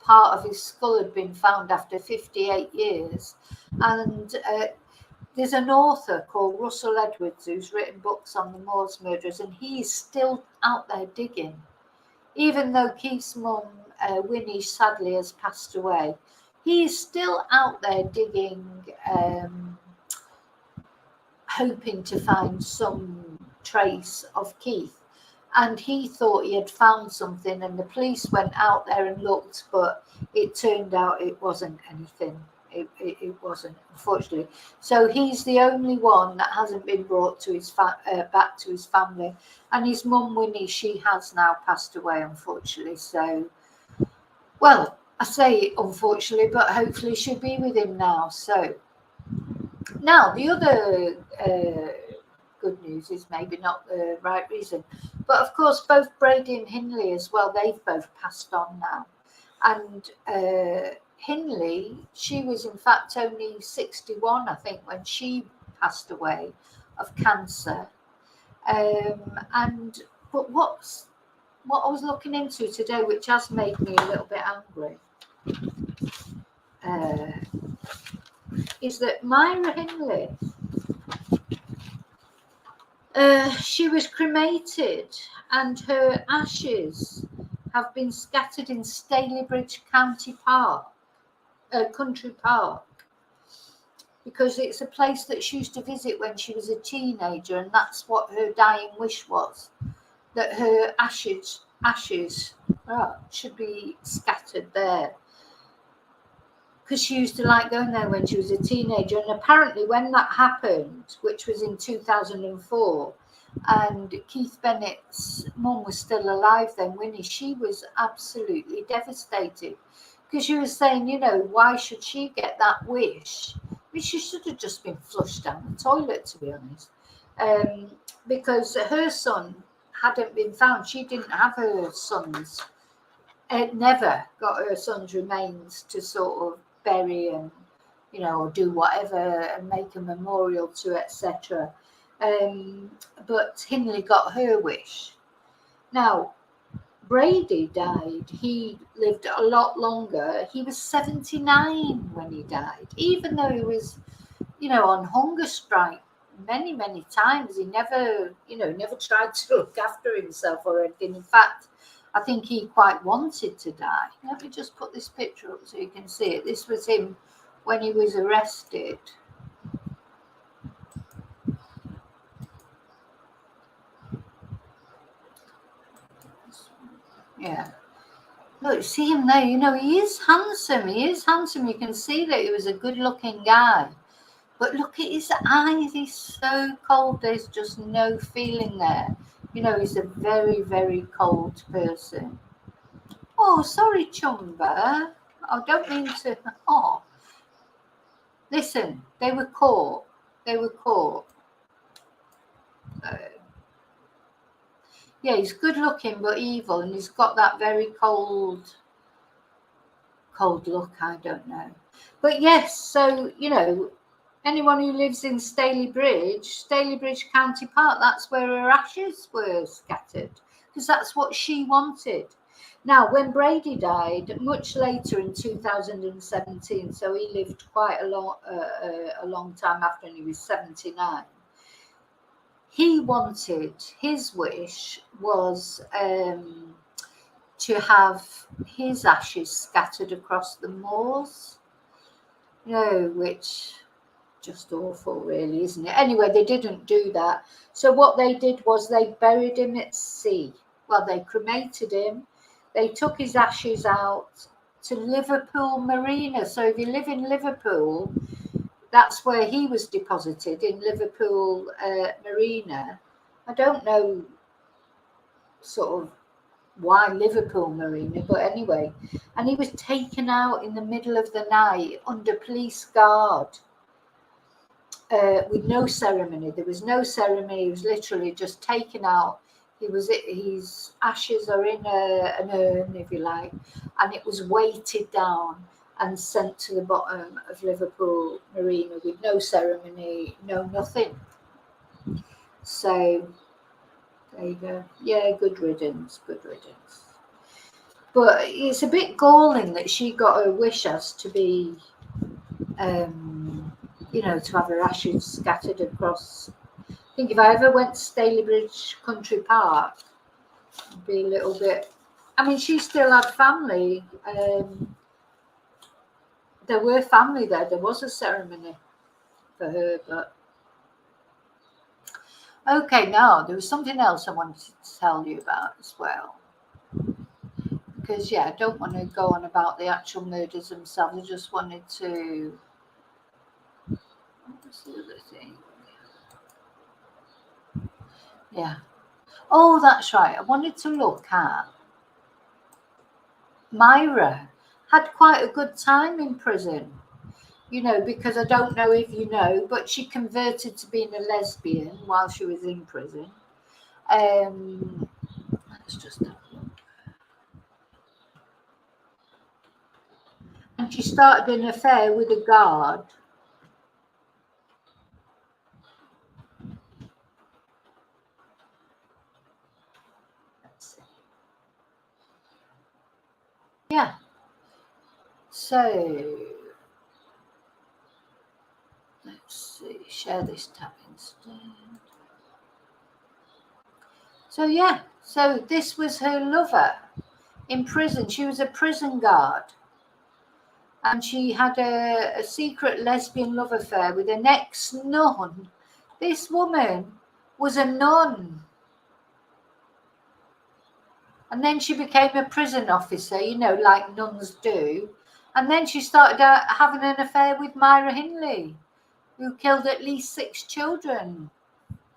part of his skull had been found after 58 years. And there's an author called Russell Edwards who's written books on the Moors murders, and he's still out there digging. Even though Keith's mum, Winnie, sadly has passed away, he's still out there digging, hoping to find some trace of Keith, and he thought he had found something, and the police went out there and looked, but it turned out it wasn't anything. It wasn't, unfortunately. So he's the only one that hasn't been brought to his back to his family, and his mum Winnie, she has now passed away, unfortunately. So, well, I say unfortunately, but hopefully she'll be with him now. So now the other good news is maybe not the right reason, but of course both Brady and Hindley as well, they've both passed on now. And Hindley, she was in fact only 61, I think, when she passed away of cancer. But what I was looking into today, which has made me a little bit angry, is that Myra Hindley, she was cremated, and her ashes have been scattered in Stalybridge Country Park, because it's a place that she used to visit when she was a teenager, and that's what her dying wish was, that her ashes should be scattered there, because she used to like going there when she was a teenager. And apparently when that happened, which was in 2004, and Keith Bennett's mum was still alive then, Winnie, she was absolutely devastated, because she was saying, you know, why should she get that wish? I mean, she should have just been flushed down the toilet, to be honest, because her son hadn't been found. She didn't have her son's, never got her son's remains to sort of bury and, you know, or do whatever and make a memorial to, etc. But Hindley got her wish. Now, Brady died. He lived a lot longer. He was 79 when he died, even though he was, you know, on hunger strike many, many times. He never, you know, never tried to look after himself or anything. In fact, I think he quite wanted to die. Let me just put this picture up so you can see it. This was him when he was arrested. Yeah. Look, see him there. You know, he is handsome. He is handsome. You can see that he was a good-looking guy. But look at his eyes. He's so cold. There's just no feeling there. You know, he's a very, very cold person. Oh, sorry, Chumba. I don't mean to. Oh, listen. They were caught. They were caught. Yeah, he's good-looking but evil, and he's got that very cold look. I don't know. But yes, so, you know, anyone who lives in Stalybridge County Park, that's where her ashes were scattered, because that's what she wanted. Now, when Brady died, much later in 2017, so he lived quite a long time after, and he was 79. He wanted, his wish was to have his ashes scattered across the moors, you know, which just awful, really, isn't it? Anyway, they didn't do that. So what they did was they buried him at sea. Well, they cremated him. They took his ashes out to Liverpool Marina. So if you live in Liverpool, that's where he was deposited, in Liverpool Marina. I don't know sort of why Liverpool Marina, but anyway. And he was taken out in the middle of the night under police guard. With no ceremony. There was no ceremony. He was literally just taken out. His ashes are in an urn, if you like, and it was weighted down and sent to the bottom of Liverpool Marina with no ceremony, no nothing. So there you go. Yeah, good riddance, good riddance. But it's a bit galling that she got her wish as to be, you know, to have her ashes scattered across. I think if I ever went to Stalybridge Country Park, I'd be a little bit. I mean, she still had family. There were family there. There was a ceremony for her, but Okay, now there was something else I wanted to tell you about as well. Because, yeah, I don't want to go on about the actual murders themselves. I just wanted to... What was the other thing? Yeah. Oh, that's right. I wanted to look at Myra. Had quite a good time in prison. You know, because I don't know if you know, but she converted to being a lesbian while she was in prison. Let's just have a look. And she started an affair with a guard. Let's see. Yeah. So, let's see. Share this tab instead. So, yeah. So, this was her lover in prison. She was a prison guard. And she had a secret lesbian love affair with an ex-nun. This woman was a nun. And then she became a prison officer, you know, like nuns do. And then she started having an affair with Myra Hindley, who killed at least 6 children.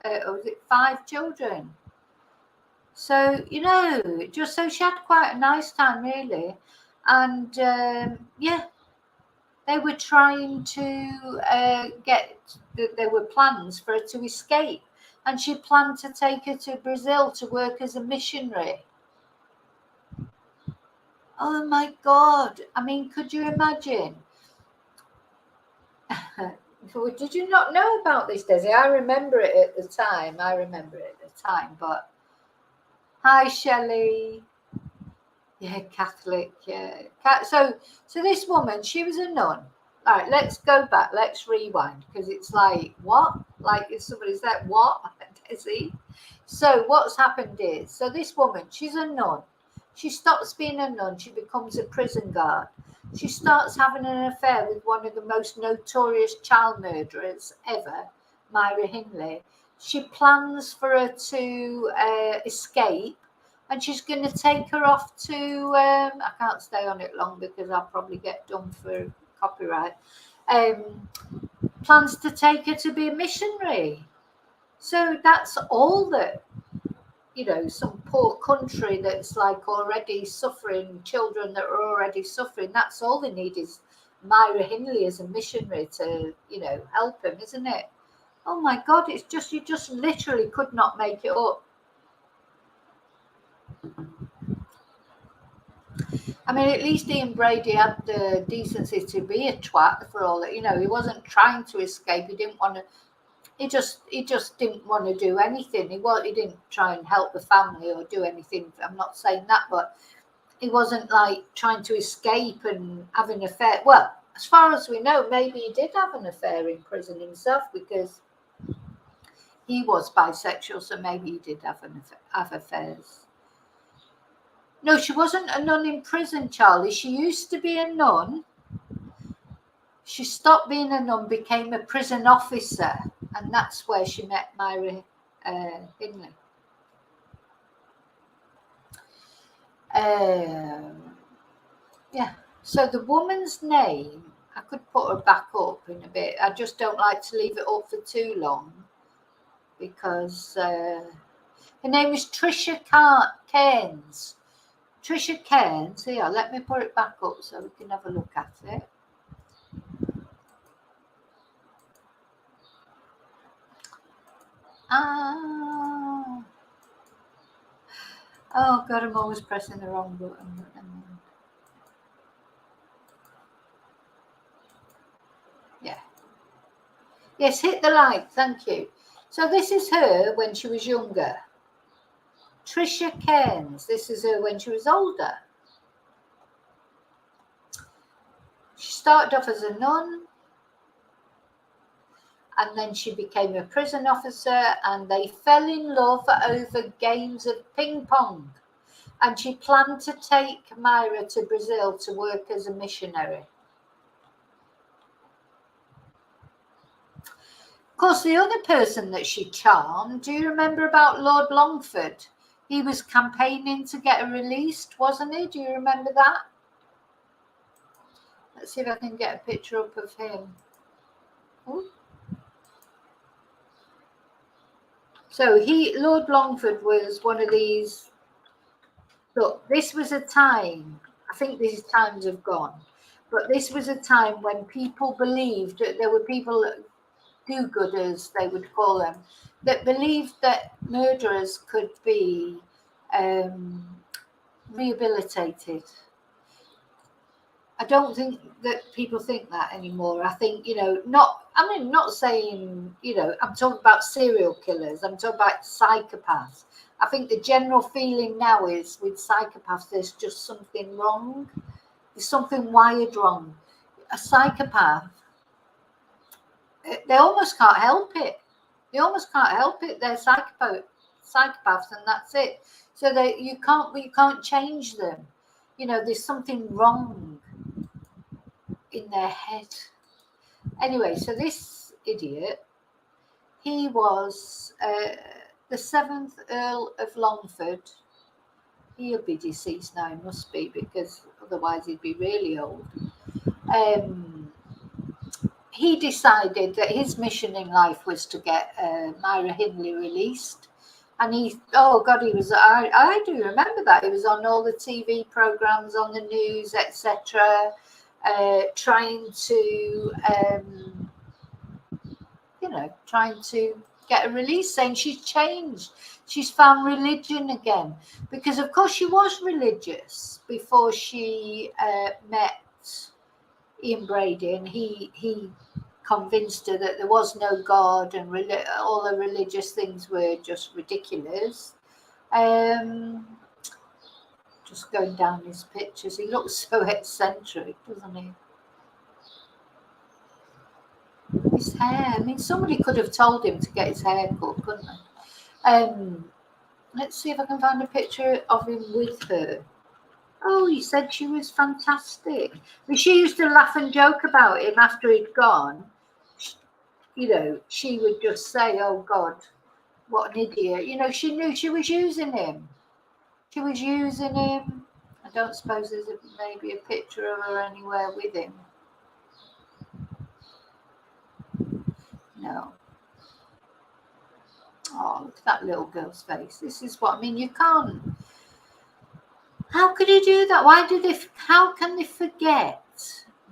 Or was it 5 children? So, you know, just so she had quite a nice time, really. And, yeah. They were trying to there were plans for her to escape, and she planned to take her to Brazil to work as a missionary. Oh my God. I mean, could you imagine? Did you not know about this, Desi? I remember it at the time. But hi, Shelley. Yeah, Catholic. Yeah. So this woman, she was a nun. All right, let's go back. Let's rewind, because it's like, what? Like, if somebody said, what? Desi? So what's happened is, so this woman, she's a nun. She stops being a nun. She becomes a prison guard. She starts having an affair with one of the most notorious child murderers ever, Myra Hindley. She plans for her to escape, and she's going to take her off to, I can't stay on it long because I'll probably get done for copyright, plans to take her to be a missionary. So that's all that, you know, some poor country that's like already suffering, children that are already suffering, that's all they need is Myra Hindley as a missionary to, you know, help them, isn't it? Oh my God, it's just, you just literally could not make it up. I mean, at least Ian Brady had the decency to be a twat for all that, you know, he wasn't trying to escape, he didn't want to, he just didn't want to do anything. He didn't try and help the family or do anything. I'm not saying that, but he wasn't like trying to escape and have an affair. Well, as far as we know, maybe he did have an affair in prison himself, because he was bisexual, so maybe he did have affairs. No, she wasn't a nun in prison, Charlie. She used to be a nun. She stopped being a nun, became a prison officer, and that's where she met Myra Hindley. Yeah, so the woman's name, I could put her back up in a bit. I just don't like to leave it up for too long, because her name is Trisha Cairns. Trisha Cairns, here, let me put it back up so we can have a look at it. Oh God, I'm always pressing the wrong button. Yeah. Yes, hit the like, thank you. So this is her when she was younger. Trisha Cairns, this is her when she was older. She started off as a nun, and then she became a prison officer, and they fell in love over games of ping pong. And she planned to take Myra to Brazil to work as a missionary. course, the other person that she charmed, do you remember about Lord Longford? He was campaigning to get her released, wasn't he? Do you remember that? Let's see if I can get a picture up of him. Ooh. So Lord Longford was one of these. Look, this was a time, I think these times have gone, but this was a time when people believed that there were people, do-gooders they would call them, that believed that murderers could be rehabilitated. I don't think that people think that anymore. I think, not saying, I'm talking about serial killers. I'm talking about psychopaths. I think the general feeling now is with psychopaths, there's just something wrong. There's something wired wrong. A psychopath, they almost can't help it. They almost can't help it. They're psychopaths, and that's it. So you can't change them. There's something wrong in their head. Anyway, so this idiot, he was the 7th Earl of Longford. He'll be deceased now, he must be, because otherwise he'd be really old. He decided that his mission in life was to get Myra Hindley released. And he was, I do remember that. He was on all the TV programs, on the news, etc., trying to get a release, saying she's changed, she's found religion again, because of course she was religious before she met Ian Brady, and he convinced her that there was no God and all the religious things were just ridiculous. Just going down his pictures, he looks so eccentric, doesn't he? His hair, somebody could have told him to get his hair cut, couldn't they? Let's see if I can find a picture of him with her. Oh, he said she was fantastic. She used to laugh and joke about him after he'd gone. She would just say, oh God, what an idiot. She knew she was using him. I don't suppose there's maybe a picture of her anywhere with him. No. Oh, look at that little girl's face. This is what, you can't. How could he do that? How can they forget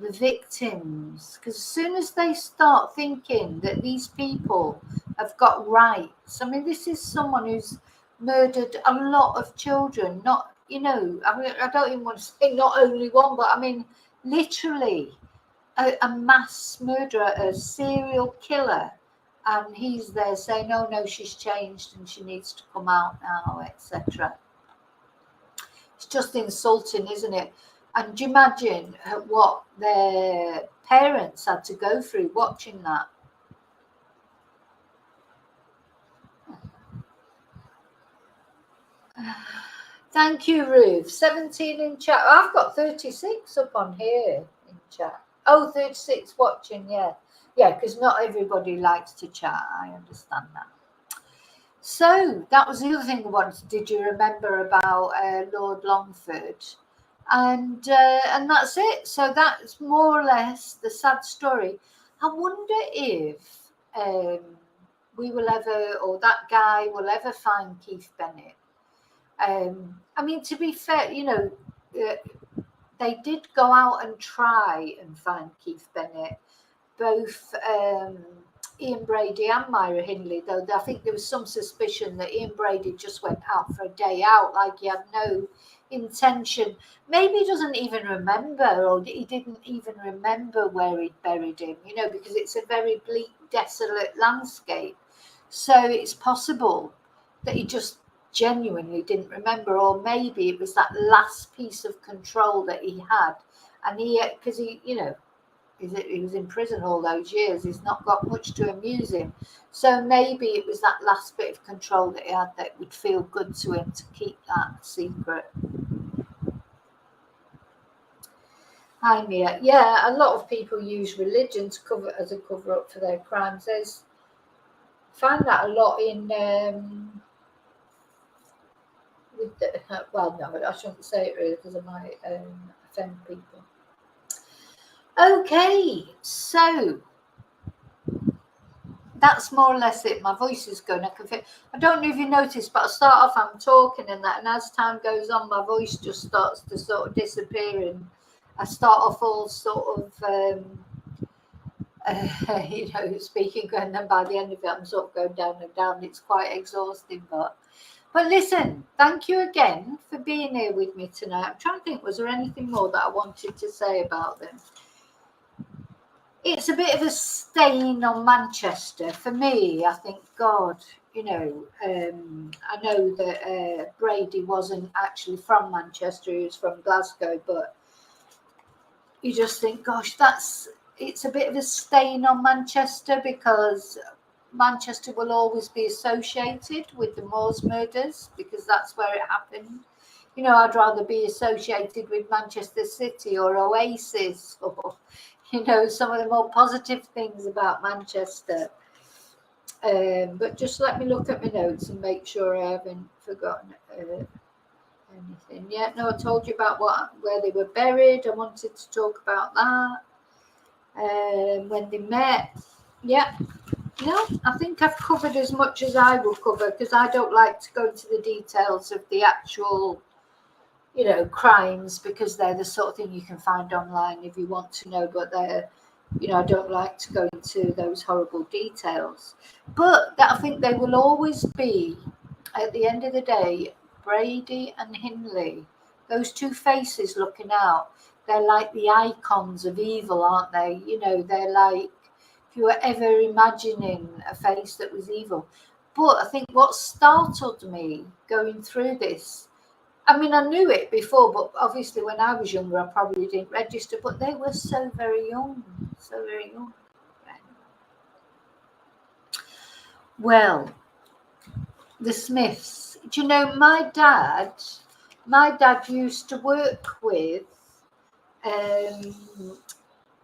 the victims? Because as soon as they start thinking that these people have got rights, this is someone who's murdered a lot of children, not, I don't even want to say not only one, but literally a mass murderer, a serial killer. And he's there saying, oh no, she's changed and she needs to come out now, etc. It's just insulting, isn't it? And do you imagine what their parents had to go through watching that? Thank you, Ruth. 17 in chat. I've got 36 up on here in chat. Oh, 36 watching, yeah. Yeah, because not everybody likes to chat. I understand that. So that was the other thing I wanted. Did you remember about Lord Longford? And that's it. So that's more or less the sad story. I wonder if we will ever, or that guy will ever find Keith Bennett. To be fair, they did go out and try and find Keith Bennett, both Ian Brady and Myra Hindley, though I think there was some suspicion that Ian Brady just went out for a day out, like he had no intention. Maybe he doesn't even remember, or he didn't even remember where he'd buried him, because it's a very bleak, desolate landscape. So it's possible that he just genuinely didn't remember, or maybe it was that last piece of control that he had, and because he was in prison all those years, he's not got much to amuse him. So maybe it was that last bit of control that he had that would feel good to him to keep that secret. Hi, Mia. Yeah, a lot of people use religion to cover up for their crimes. There's find that a lot in with the, well, no, I shouldn't say it really because I might offend people. Okay, so that's more or less it. My voice is going. I don't know if you noticed, but I start off, I'm talking and that, and as time goes on, my voice just starts to sort of disappear, and I start off all sort of, speaking, and then by the end of it, I'm sort of going down and down. It's quite exhausting, but listen, thank you again for being here with me tonight. I'm trying to think, was there anything more that I wanted to say about them? It's a bit of a stain on Manchester for me. I think, God, I know that Brady wasn't actually from Manchester, he was from Glasgow, but you just think, gosh, it's a bit of a stain on Manchester, because Manchester will always be associated with the Moors murders because that's where it happened. I'd rather be associated with Manchester City or Oasis or, some of the more positive things about Manchester. But just let me look at my notes and make sure I haven't forgotten anything. Yeah, no, I told you about where they were buried. I wanted to talk about that. When they met. Yeah. No, I think I've covered as much as I will cover, because I don't like to go into the details of the actual, crimes, because they're the sort of thing you can find online if you want to know, but they're, I don't like to go into those horrible details. But I think they will always be, at the end of the day, Brady and Hindley, those two faces looking out, they're like the icons of evil, aren't they? They're like, if you were ever imagining a face that was evil. But I think what startled me going through this, I mean, I knew it before, but obviously when I was younger, I probably didn't register, but they were so very young, so very young. Well, the Smiths. Do you know, my dad used to work with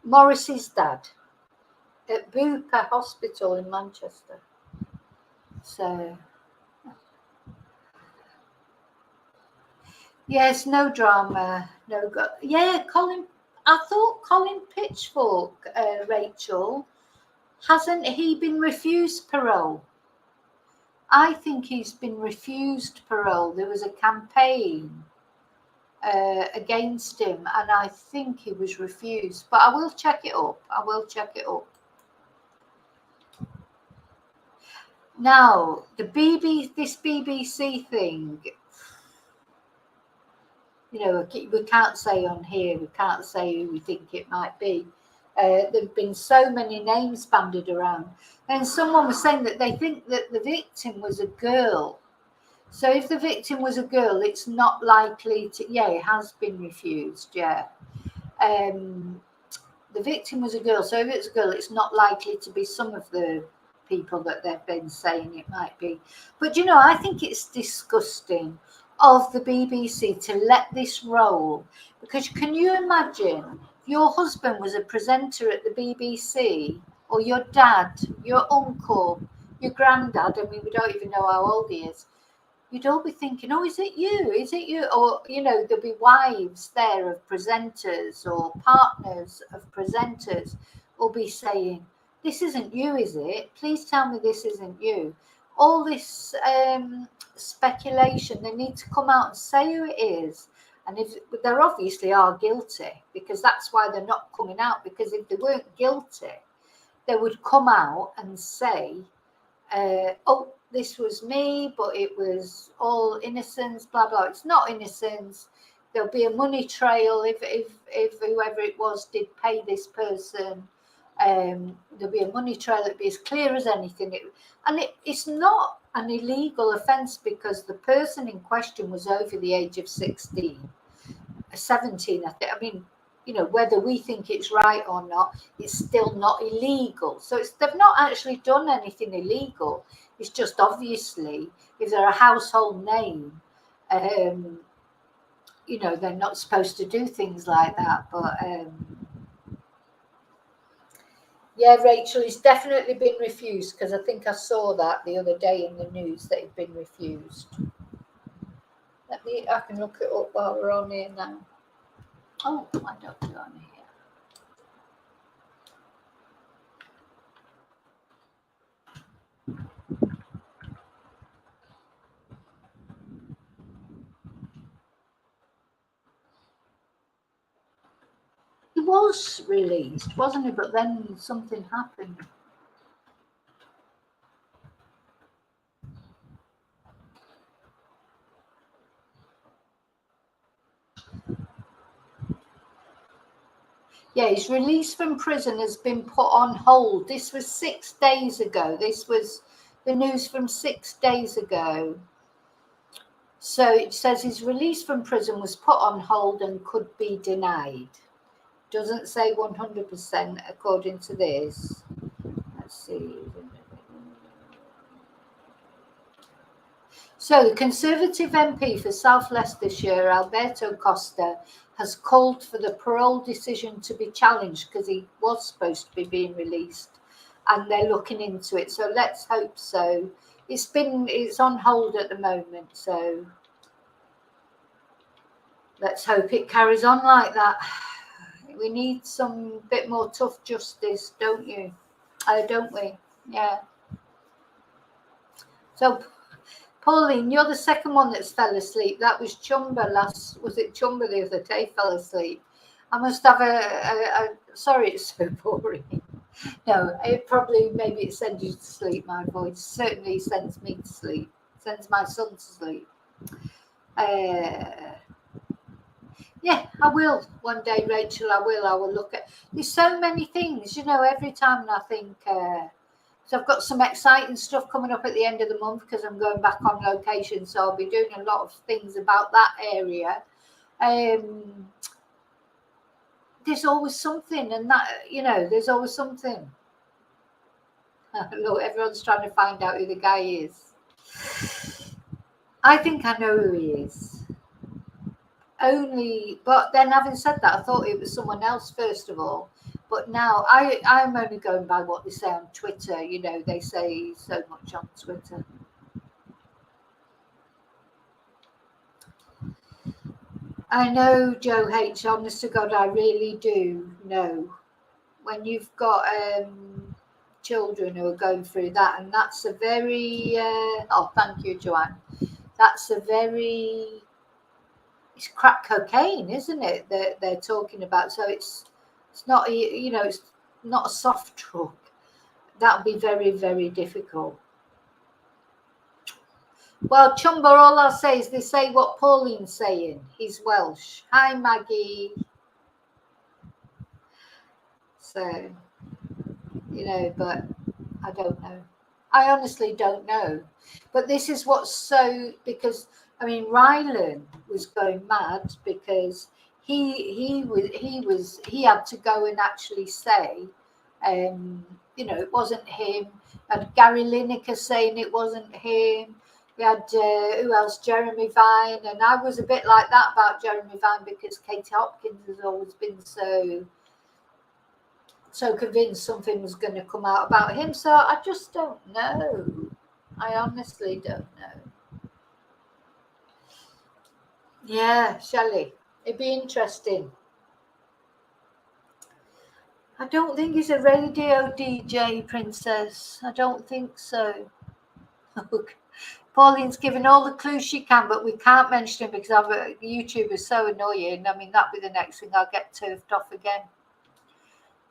Morris's dad at Bupa Hospital in Manchester. So, yes, no drama, no. Colin. I thought Colin Pitchfork, Rachel, hasn't he been refused parole? I think he's been refused parole. There was a campaign against him, and I think he was refused. But I will check it up. Now, this BBC thing, we can't say on here, we can't say who we think it might be. There have been so many names bandied around. And someone was saying that they think that the victim was a girl. So if the victim was a girl, it's not likely to, it has been refused, the victim was a girl, so if it's a girl, it's not likely to be some of the people that they've been saying it might be. But I think it's disgusting of the BBC to let this roll, because can you imagine if your husband was a presenter at the BBC, or your dad, your uncle, your granddad, I mean, we don't even know how old he is, you'd all be thinking, oh, is it you? Or, there'll be wives there of presenters or partners of presenters will be saying, this isn't you, is it? Please tell me this isn't you. All this speculation, they need to come out and say who it is. And if they obviously are guilty, because that's why they're not coming out, because if they weren't guilty, they would come out and say, oh, this was me, but it was all innocence, blah, blah. It's not innocence. There'll be a money trail if whoever it was did pay this person. There'll be a money trail. It'll be as clear as anything. It's not an illegal offence, because the person in question was over the age of 17, I think. I mean, whether we think it's right or not, it's still not illegal. So they've not actually done anything illegal. It's just, obviously, if they're a household name, they're not supposed to do things like that. But Yeah, Rachel, he's definitely been refused, because I think I saw that the other day in the news that he'd been refused. I can look it up while we're on here now. Oh, I don't do it on here. He was released, wasn't he? But then something happened. Yeah, his release from prison has been put on hold. This was 6 days ago. This was the news from 6 days ago. So it says his release from prison was put on hold and could be denied. Doesn't say 100% according to this. Let's see. So the Conservative MP for South Leicestershire, Alberto Costa, has called for the parole decision to be challenged, because he was supposed to be being released, and they're looking into it. So let's hope so. It's on hold at the moment, so let's hope it carries on like that. We need some bit more tough justice, don't you? Don't we? Yeah. So, Pauline, you're the second one that's fell asleep. That was Chumba was it Chumba the other day fell asleep? I must have sorry, it's so boring. No, maybe it sends you to sleep, my voice. Certainly sends me to sleep. Sends my son to sleep. Yeah, I will one day, Rachel. I will look at. There's so many things, every time I think. So I've got some exciting stuff coming up at the end of the month, because I'm going back on location. So I'll be doing a lot of things about that area. There's always something, and there's always something. Look, everyone's trying to find out who the guy is. I think I know who he is. But then having said that, I thought it was someone else first of all. But now I'm only going by what they say on Twitter. They say so much on Twitter. I know, Joe H. Honest to God, I really do know. When you've got children who are going through that, and that's a very thank you, Joanne. That's it's crack cocaine, isn't it? That they're talking about. So it's not it's not a soft drug. That would be very, very difficult. Well, Chumba, all I'll say is they say what Pauline's saying. He's Welsh. Hi, Maggie. So, but I don't know. I honestly don't know. But this is what's because Rylan was going mad, because he had to go and actually say, it wasn't him. And Gary Lineker saying it wasn't him. We had who else? Jeremy Vine, and I was a bit like that about Jeremy Vine, because Katie Hopkins has always been so convinced something was going to come out about him. So I just don't know. I honestly don't know. Yeah, Shelley, it'd be interesting. I don't think he's a radio DJ, Princess. I don't think so. Pauline's given all the clues she can, but we can't mention him because YouTube is so annoying. That'd be the next thing. I'll get turfed off again.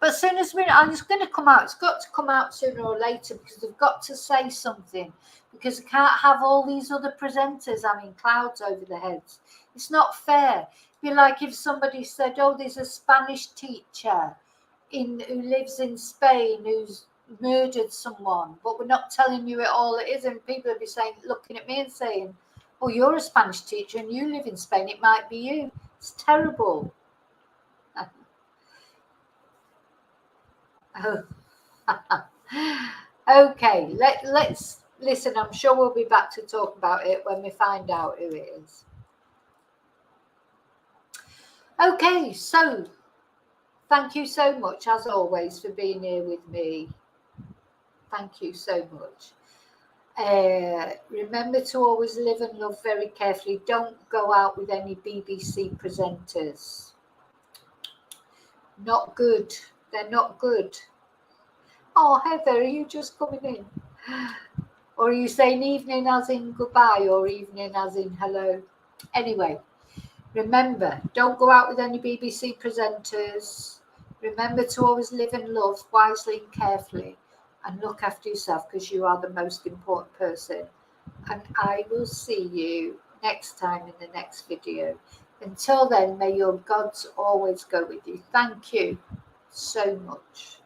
But as soon as it's going to come out. It's got to come out sooner or later, because they've got to say something, because they can't have all these other presenters having clouds over their heads. It's not fair. It'd be like if somebody said, oh, there's a Spanish teacher who lives in Spain who's murdered someone, but we're not telling you it all it is, and people would be looking at me and saying, oh, you're a Spanish teacher and you live in Spain, it might be you. It's terrible. Oh. Okay, let's listen. I'm sure we'll be back to talk about it when we find out who it is. Okay, so Thank you so much, as always, for being here with me. Thank you so much. Remember to always live and love very carefully. Don't go out with any BBC presenters. Not good. They're not good. Oh, Heather, are you just coming in? Or are you saying evening as in goodbye or evening as in hello? Anyway, remember, don't go out with any BBC presenters. Remember to always live and love wisely and carefully, and look after yourself, because you are the most important person. And I will see you next time in the next video. Until then, may your gods always go with you. Thank you so much.